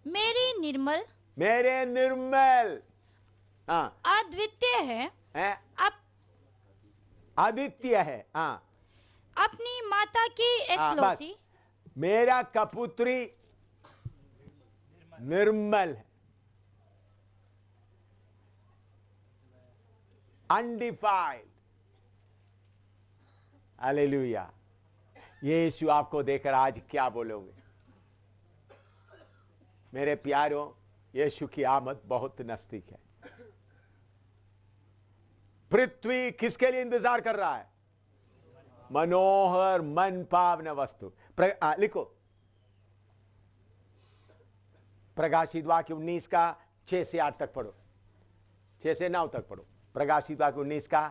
मेरी निर्मल, मेरे निर्मल, हाँ, अद्वितीय है, आदित्य है, हाँ, अपनी माता की एकलौती। मेरा कबूतरी निर्मल है, अनडिफाइल्ड। हालेलुया। यीशु आपको देखकर आज क्या बोलोगे? मेरे प्यारों, यीशु की आमद बहुत नजदीक है। पृथ्वी किसके लिए इंतजार कर रहा है? मनोहर मन पावन वस्तु। लिखो प्रकाशित वाक्य 19 का 6 से 8 तक पढ़ो, 6 से 9 तक पढ़ो। प्रकाशित वाक्य 19 का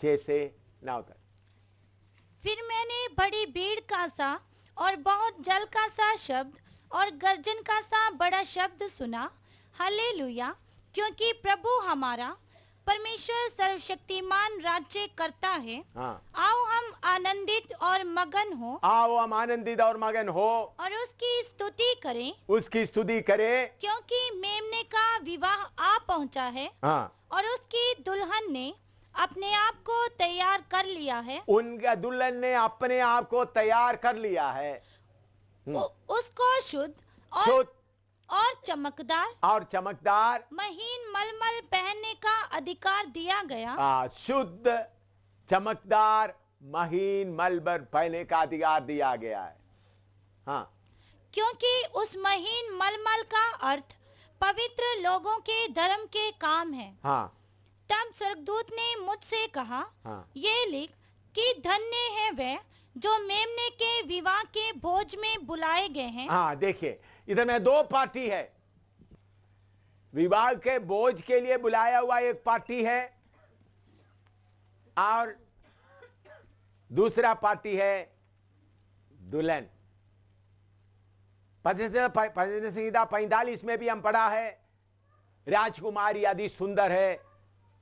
6 से 9 तक। फिर मैंने बड़ी भीड़ का सा और बहुत जल का सा शब्द और गर्जन का सा बड़ा शब्द सुना। हालेलुया, क्योंकि प्रभु हमारा परमेश्वर सर्वशक्तिमान राज्य करता है। हाँ। आओ हम आनंदित और मगन हो, आओ हम आनंदित और मगन हो और उसकी स्तुति करें, उसकी स्तुति करें, क्योंकि मेमने का विवाह आ पहुंचा है। हाँ, और उसकी दुल्हन ने अपने आप को तैयार कर लिया है। उनका दुल्हन ने अपने आप को तैयार कर लिया है। उसको शुद्ध और चमकदार महीन मलमल पहनने का अधिकार दिया गया। शुद्ध चमकदार महीन मलबर पहनने का अधिकार दिया गया है। हाँ, क्योंकि उस महीन मलमल का अर्थ पवित्र लोगों के धर्म के काम है। हाँ। तब स्वर्गदूत ने मुझसे कहा, हाँ। ये लिख कि धन्य है वे जो मेमने के विवाह के भोज में बुलाए गए हैं। हाँ देखिए, इधर में दो पार्टी है। विवाह के भोज के लिए बुलाया हुआ एक पार्टी है और दूसरा पार्टी है दुल्हन। भजन संहिता 45 में भी हम पढ़ा है, राजकुमारी आदि सुंदर है,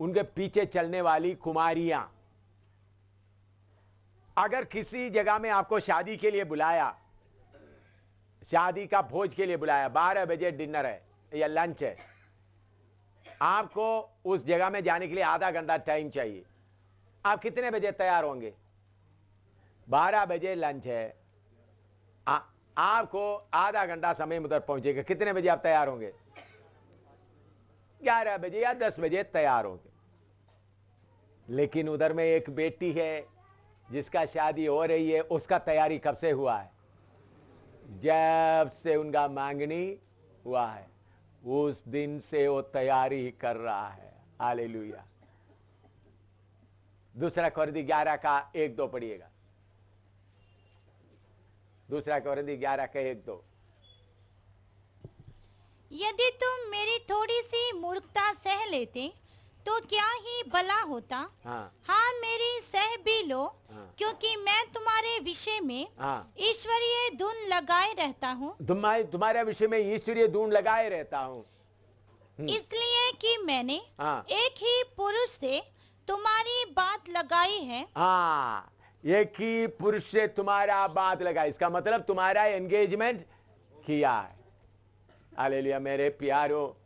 उनके पीछे चलने वाली कुमारियां। अगर किसी जगह में आपको शादी के लिए बुलाया, शादी का भोज के लिए बुलाया, 12 बजे डिनर है या लंच है, आपको उस जगह में जाने के लिए आधा घंटा टाइम चाहिए। आप कितने बजे तैयार होंगे? 12 बजे लंच है, आपको आधा घंटा समय में उधर पहुंचेगा, कितने बजे आप तैयार होंगे? 11 बजे या 10 बजे तैयार होंगे। लेकिन उधर में एक बेटी है जिसका शादी हो रही है, उसका तैयारी कब से हुआ है? जब से उनका मांगनी हुआ है, उस दिन से वो तैयारी कर रहा है। हालेलुया। दूसरा कोरिन्थी 11 का 1-2 पढ़िएगा। दूसरा कोरिन्थी 11 का 1-2। यदि तुम मेरी थोड़ी सी मूर्खता सह लेते तो क्या ही भला होता। हाँ मेरी सह भी लो, क्योंकि मैं तुम्हारे विषय में ईश्वरीय धुन लगाए रहता हूँ। तुम्हारे विषय में ईश्वरीय धुन लगाए रहता हूँ, इसलिए कि मैंने एक ही पुरुष से तुम्हारी बात लगाई है। हाँ, एक ही पुरुष से तुम्हारा बात लगा, इसका मतलब तुम्हारा एंगेजमेंट किया है। हालेलुया। मेरे प्यारो,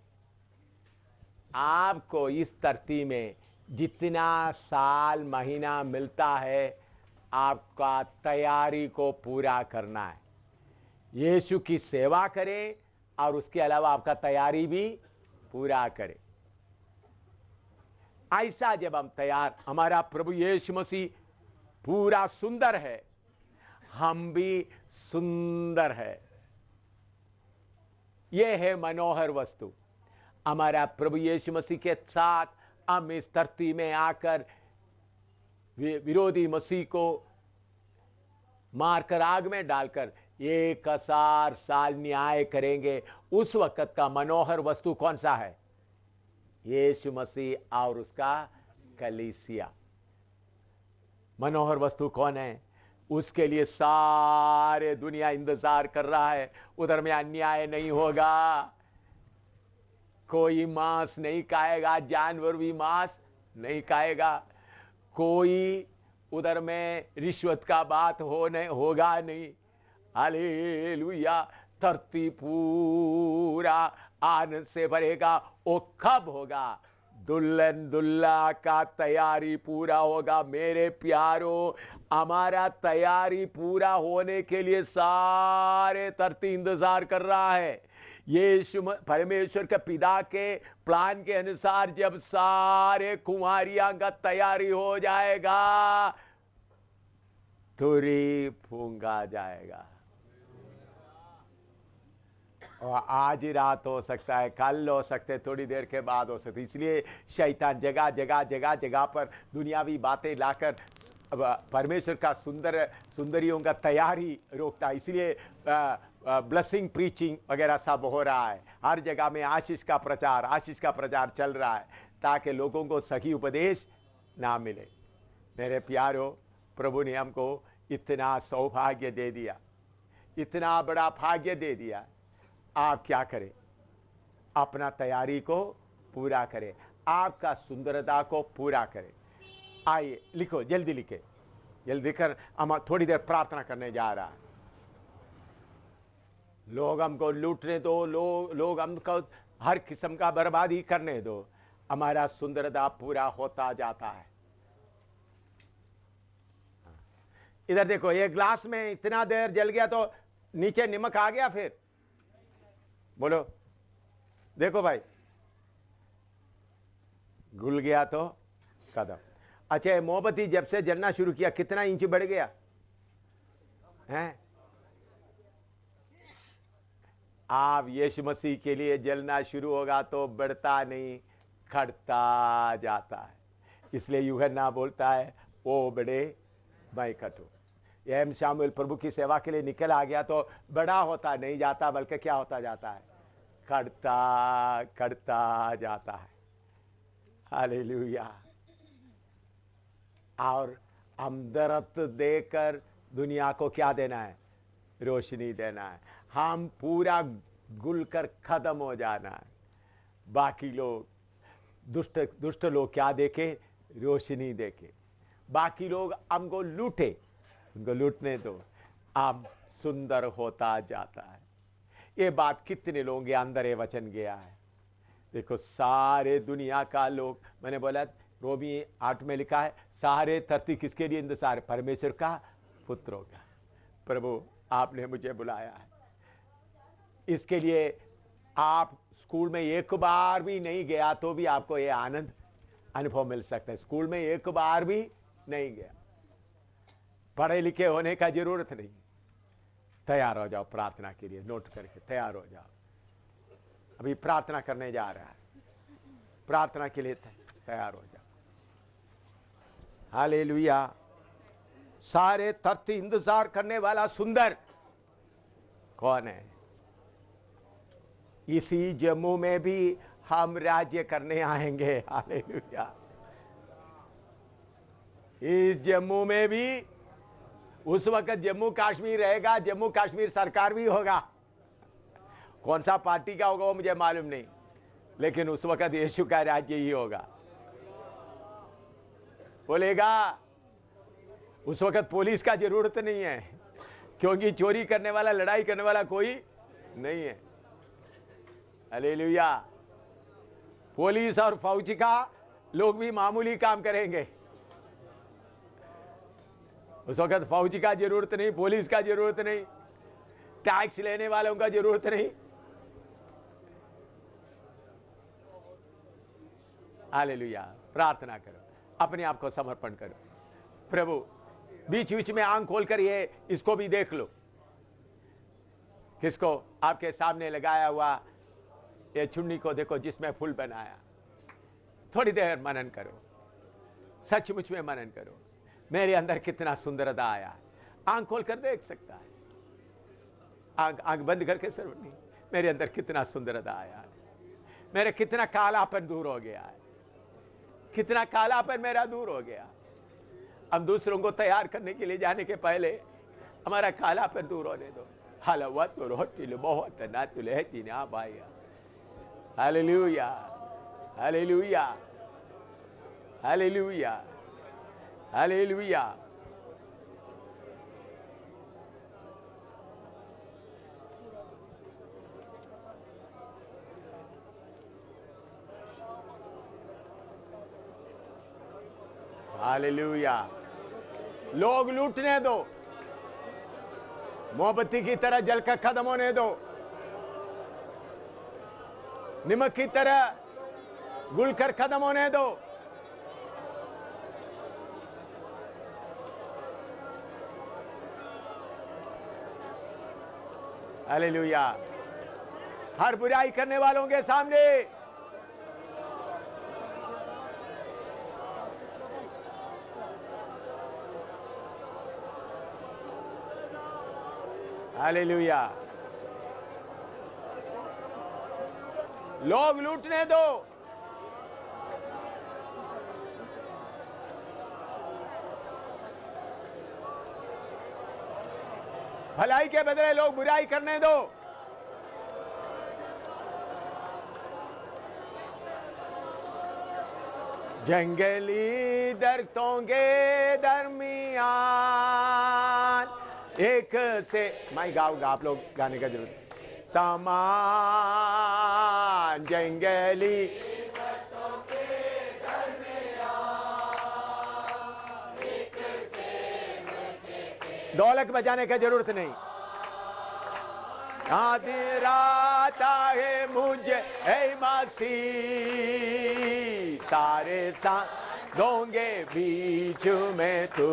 आपको इस धरती में जितना साल महीना मिलता है, आपका तैयारी को पूरा करना है। यीशु की सेवा करें और उसके अलावा आपका तैयारी भी पूरा करें। ऐसा जब हम तैयार, हमारा प्रभु यीशु मसीह पूरा सुंदर है, हम भी सुंदर है। यह है मनोहर वस्तु। हमारा प्रभु यीशु मसीह के साथ हम इस धरती में आकर विरोधी मसीह को मारकर आग में डालकर 1000 साल न्याय करेंगे। उस वक्त का मनोहर वस्तु कौन सा है? यीशु मसीह और उसका कलीसिया। मनोहर वस्तु कौन है? उसके लिए सारे दुनिया इंतजार कर रहा है। उधर में अन्याय नहीं होगा, कोई मांस नहीं खाएगा, जानवर भी मांस नहीं खाएगा, कोई उधर में रिश्वत का बात होगा नहीं। हालेलुया। धरती पूरा आनंद से भरेगा। वो कब होगा? दुल्हन दुल्हा का तैयारी पूरा होगा। मेरे प्यारो, हमारा तैयारी पूरा होने के लिए सारे धरती इंतजार कर रहा है। यीशु परमेश्वर के पिता के प्लान के अनुसार जब सारे कुमारियां का तैयारी हो जाएगा, तुरी फूंका जाएगा। और आज ही रात हो सकता है, कल हो सकते है, थोड़ी देर के बाद हो सकती है। इसलिए शैतान जगह जगह पर दुनियावी बातें लाकर परमेश्वर का सुंदरियों का तैयारी रोकता है। इसलिए ब्लेसिंग प्रीचिंग वगैरह सब हो रहा है। हर जगह में आशीष का प्रचार चल रहा है, ताकि लोगों को सही उपदेश ना मिले। मेरे प्यारो, प्रभु ने हमको इतना सौभाग्य दे दिया, इतना बड़ा भाग्य दे दिया। आप क्या करें? अपना तैयारी को पूरा करें, आपका सुंदरता को पूरा करें। आइए लिखो, जल्दी लिखे, जल्दी कर। हम थोड़ी देर प्रार्थना करने जा रहा है। लोग हमको लूटने दो, लोग हमको हर किस्म का बर्बादी करने दो, हमारा सुंदरता पूरा होता जाता है। इधर देखो, ये ग्लास में इतना देर जल गया तो नीचे नमक आ गया, फिर बोलो, देखो भाई, घुल गया तो कदम। अच्छा, मोमबत्ती जब से जलना शुरू किया कितना इंच बढ़ गया है? आप यीशु मसीह के लिए जलना शुरू होगा तो बढ़ता नहीं, घटता जाता है। इसलिए यूहन्ना बोलता है, ओ बड़े मैं घटूं। एम शामुएल प्रभु की सेवा के लिए निकल आ गया तो बड़ा होता नहीं जाता, बल्कि क्या होता जाता है, कड़ता कड़ता जाता है। हालेलुया। और अमदरत देकर दुनिया को क्या देना है, रोशनी देना है। हम पूरा गुल कर खत्म हो जाना है। बाकी लोग दुष्ट लोग क्या देखे, रोशनी देखे। बाकी लोग हमको लूटे, उनको लूटने दो, अब सुंदर होता जाता है। ये बात कितने लोगों के अंदर ये वचन गया है। देखो सारे दुनिया का लोग, मैंने बोला रोमी 8 में लिखा है, सारे धरती किसके लिए इंतजार, परमेश्वर का पुत्रों का। प्रभु आपने मुझे बुलाया है, इसके लिए आप स्कूल में एक बार भी नहीं गया तो भी आपको ये आनंद अनुभव मिल सकता है। स्कूल में एक बार भी नहीं गया, पढ़े लिखे होने का जरूरत नहीं। तैयार हो जाओ प्रार्थना के लिए, नोट करके तैयार हो जाओ। अभी प्रार्थना करने जा रहा है, प्रार्थना के लिए तैयार हो जाओ। हालेलुया। सारे धरती इंतजार करने वाला सुंदर कौन है? इसी जम्मू में भी हम राज्य करने आएंगे। हालेलुया। इस जम्मू में भी उस वक्त जम्मू कश्मीर रहेगा, जम्मू कश्मीर सरकार भी होगा। कौन सा पार्टी का होगा वो मुझे मालूम नहीं, लेकिन उस वक्त यीशु का राज्य ही होगा। बोलेगा उस वक्त पुलिस का जरूरत नहीं है, क्योंकि चोरी करने वाला, लड़ाई करने वाला कोई नहीं है। हालेलुया। पुलिस और फौज का लोग भी मामूली काम करेंगे। उस वक्त फौज का जरूरत नहीं, पुलिस का जरूरत नहीं, टैक्स लेने वालों का जरूरत नहीं। हालेलुया। प्रार्थना करो, अपने आप को समर्पण करो। प्रभु बीच बीच में आंख खोलकर ये इसको भी देख लो, किसको? आपके सामने लगाया हुआ ये चुन्नी को देखो जिसमें फूल बनाया। थोड़ी देर मनन करो, सचमुच में मनन करो, मेरे अंदर कितना सुंदरता आया। आंख खोल कर देख सकता है, आंख बंद करके सर्व नहीं, मेरे अंदर कितना सुंदरता आया है। मेरे कितना कालापन दूर हो गया है, कितना कालापन मेरा दूर हो गया। हम दूसरों को तैयार करने के लिए जाने के पहले हमारा कालापन दूर होने दो। हलवत रोटी बहुत ना तुले तीना भाई। Hallelujah, hallelujah, hallelujah, hallelujah. Hallelujah. लोग लूटने दो, मोमबत्ती की तरह जलकर खत्म होने दो, नमक की तरह घुलकर खत्म होने दो। हालेलुया। हर बुराई करने वालों के सामने हालेलुया। लोग लूटने दो, भलाई के बदले लोग बुराई करने दो। जंगली दरख्तों के दरमियान एक से, मैं गाऊंगा, आप लोग गाने का जरूरत। सामान जंगली दरख्तों के दरमियान एक से, ढोलक बजाने का जरूरत नहीं। आधी रात है मुझे ऐ मसीह, सारे साथ दोंगे बीच में तू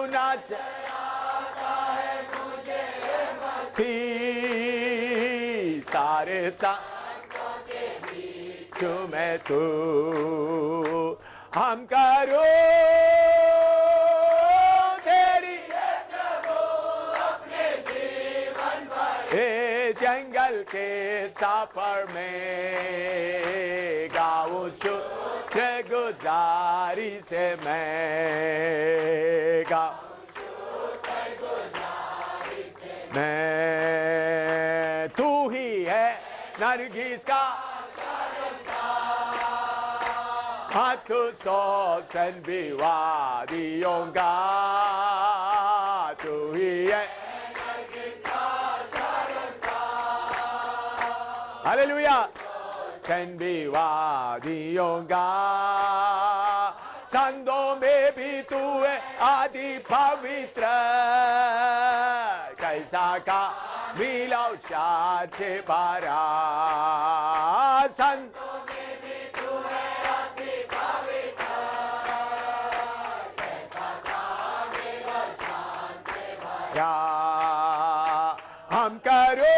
नाच। आता है मुझे ऐ मसीह, सारे साथ दोंगे बीच में तू। हम करो तेरा सफर में गाऊं शुक्रगुजारी से मैं गाऊं मैं तू ही है नरगिस का हाथ सौ सन भी वादियों का तू ही है हालेलुया सन भी वादियों का संतों में भी तू है आदि पवित्र कैसा का मिलाओ शाद से बारा संतों में भी तू है आदि पवित्र कैसा का मिलाओ शाद से बारा हम करो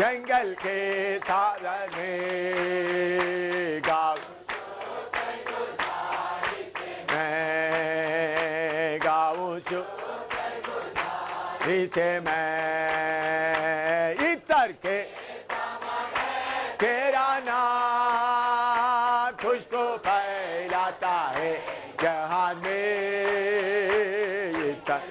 जंगल के साधन में गाऊं मैं गाऊं इसे मैं इतर के तेरा नाम खुशबू फैलाता है जहां में इतर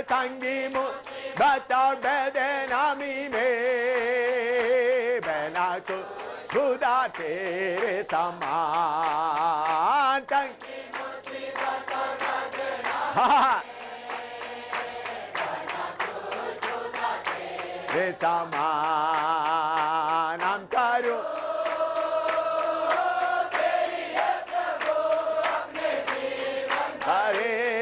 तंगी मुसीबत और बेदनामी में बना तो खुदा तेरे समान तंगी मुसीबत और बेदनामी तेरे समान हम करो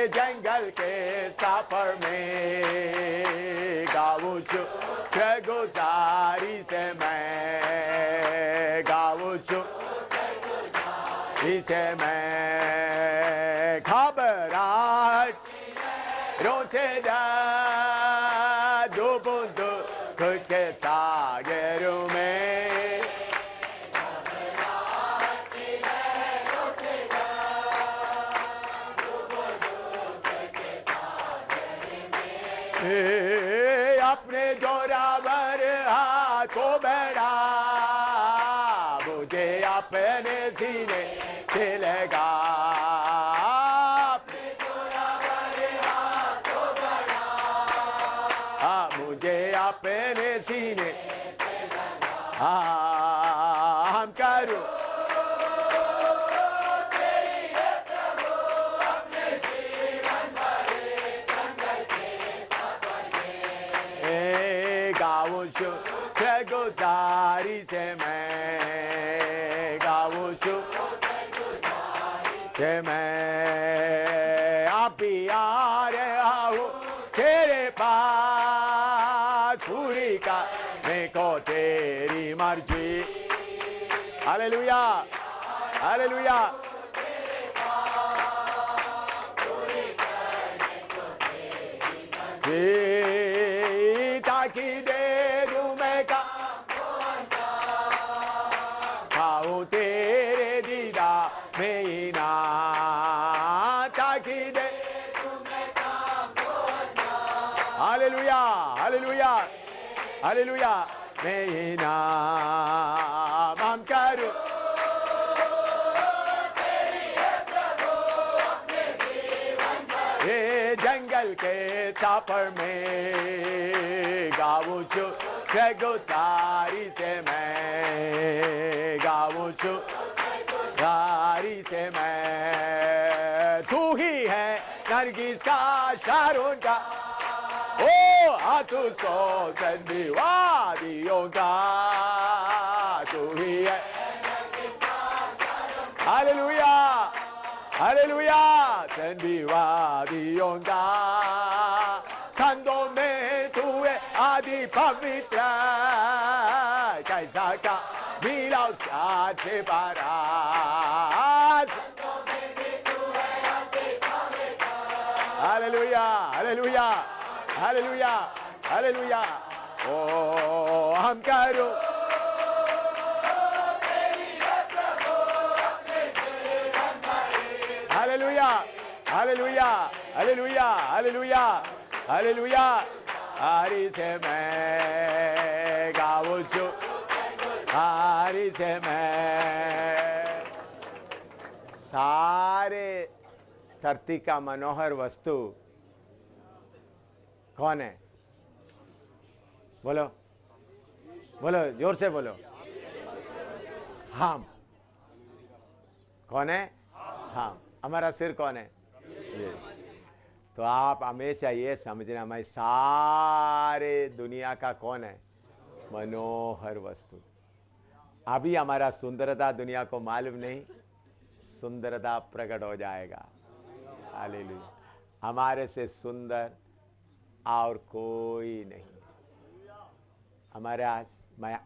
जंगल के सफर में गाऊं शुक्रगुजारी से मैं गाऊं शुक्रगुजारी से मैं घबराहट रोसे दो बूंद खुद के सागरों में अपने जोरावर हाथों बढ़ा मुझे अपने सीने से लगा अपने जोरावर हाथों बढ़ा मुझे अपने सीने से लगा हम करूं शुक्रगुजारी से मैं गाऊं शुक्रगुजारी से मैं आप ही आ रहा हूँ तेरे पास पूरी करने को तेरी मर्जी हालेलुया हालेलुया ताकि दे दूं मैं खाऊं तेरे दीदा में ही ना ताकि दे दूं मैं हालेलुया हालेलुया हालेलुया मैं ही ना हम करूं जंगल के सफर में गाऊं शुक्रगुजारी से मैं गाऊं शुक्रगुजारी से मैं तू ही है नरगिस का शारून का ओ हाथू सौ संधि वादियों का तू ही है हालेलुया हालेलुया संधि वादियों का संतों में तू है आदि पवित्र कैसा का मिलाओ साथे बारा हालेलुया हालेलुया हालेलुया हालेलुया ओ हम करो hallelujah hallelujah hallelujah hallelujah hallelujah Hari से मैं गाऊं छु हरि से मैं। सारे धरती का मनोहर वस्तु कौन है? बोलो बोलो जोर से बोलो। हम। कौन है? हम। हमारा सिर कौन है? ये। तो आप हमेशा ये समझना, मैं सारे दुनिया का कौन है? मनोहर वस्तु। अभी हमारा सुंदरता दुनिया को मालूम नहीं, सुंदरता प्रकट हो जाएगा। हालेलुया। हमारे से सुंदर और कोई नहीं। हमारा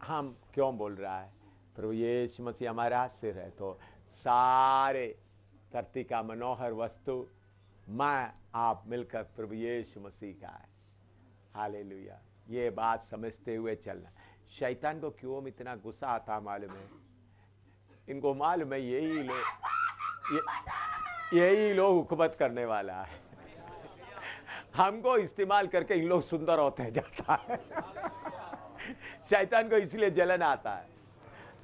हम क्यों बोल रहा है? प्रभु यीशु मसीह हमारा सिर है। तो सारे धरती का मनोहर वस्तु मैं आप मिलकर प्रभु यीशु मसीह का है। हालेलुया। ये बात समझते हुए चलना। शैतान को क्यों इतना गुस्सा आता मालूम है? इनको मालूम है यही लोग हुकूमत करने वाला है। हमको इस्तेमाल करके इन लोग सुंदर होते जाता है। शैतान को इसलिए जलन आता है।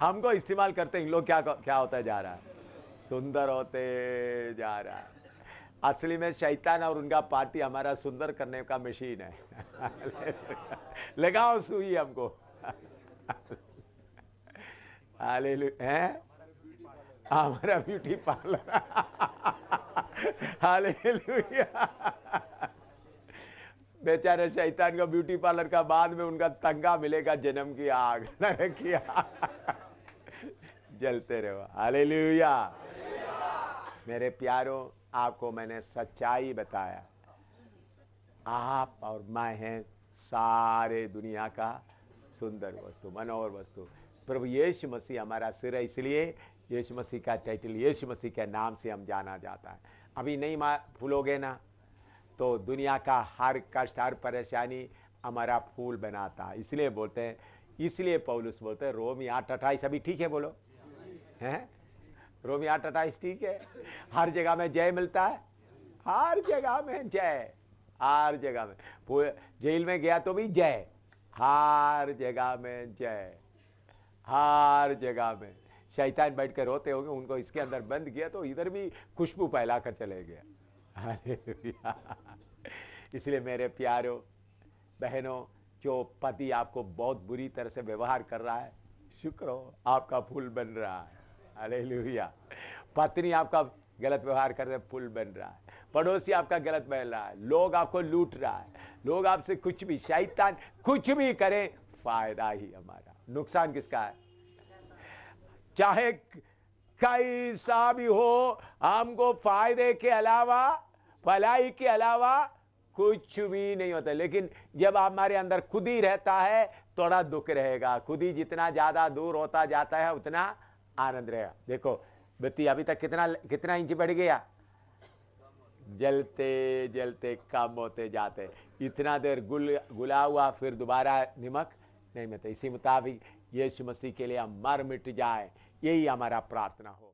हमको इस्तेमाल करते इन लोग क्या होता जा रहा है? सुंदर होते जा रहा है। असली में शैतान और उनका पार्टी हमारा सुंदर करने का मशीन है। लगाओ सुई हमको। हालेलुया। हैं? हमारा ब्यूटी पार्लर। हालेलुया। बेचारे शैतान को ब्यूटी पार्लर का बाद में उनका तंगा मिलेगा, जन्म की आग, नरक की आग। जलते रहो। हालेलुया। मेरे प्यारों, आपको मैंने सच्चाई बताया। आप और मैं हैं सारे दुनिया का सुंदर वस्तु, मनोहर वस्तु। प्रभु यीशु मसीह हमारा सिर है, इसलिए यीशु मसीह का टाइटल यीशु मसीह के नाम से हम जाना जाता है। अभी नहीं भूलोगे ना, तो दुनिया का हर कष्ट, हर परेशानी हमारा फूल बनाता है। इसलिए बोलते हैं, इसलिए पौलुस बोलते हैं रोमी 8:28 अभी ठीक है? बोलो हैं? रोमी 8:28 ठीक है? हर जगह में जय मिलता है, हर जगह में जय, हर जगह में। जेल में गया तो भी जय, हर जगह में जय, हर जगह में। शैतान बैठ कर रोते होंगे, उनको इसके अंदर बंद किया तो इधर भी खुशबू फैला कर चले गया। हालेलुया। इसलिए मेरे प्यारों बहनों, जो पति आपको बहुत बुरी तरह से व्यवहार कर रहा है, शुक्र हो आपका फूल बन रहा है। हालेलुया। पत्नी आपका गलत व्यवहार कर रहे, फूल बन रहा है। पड़ोसी आपका गलत बन रहा है, लोग आपको लूट रहा है, लोग आपसे कुछ भी, शैतान कुछ भी करे, फायदा ही हमारा, नुकसान किसका है? चाहे कैसा भी हो, हमको फायदे के अलावा, भलाई के अलावा कुछ भी नहीं होता। लेकिन जब हमारे अंदर खुद ही रहता है, थोड़ा दुख रहेगा। खुद ही जितना ज्यादा दूर होता जाता है, उतना आनंद रहेगा। देखो बत्ती अभी तक कितना इंच बढ़ गया? जलते जलते कम होते जाते। इतना देर गुला हुआ, फिर दोबारा निमक नहीं मिलता। इसी मुताबिक यीशु मसीह के लिए हम मर मिट जाए, यही हमारा प्रार्थना हो।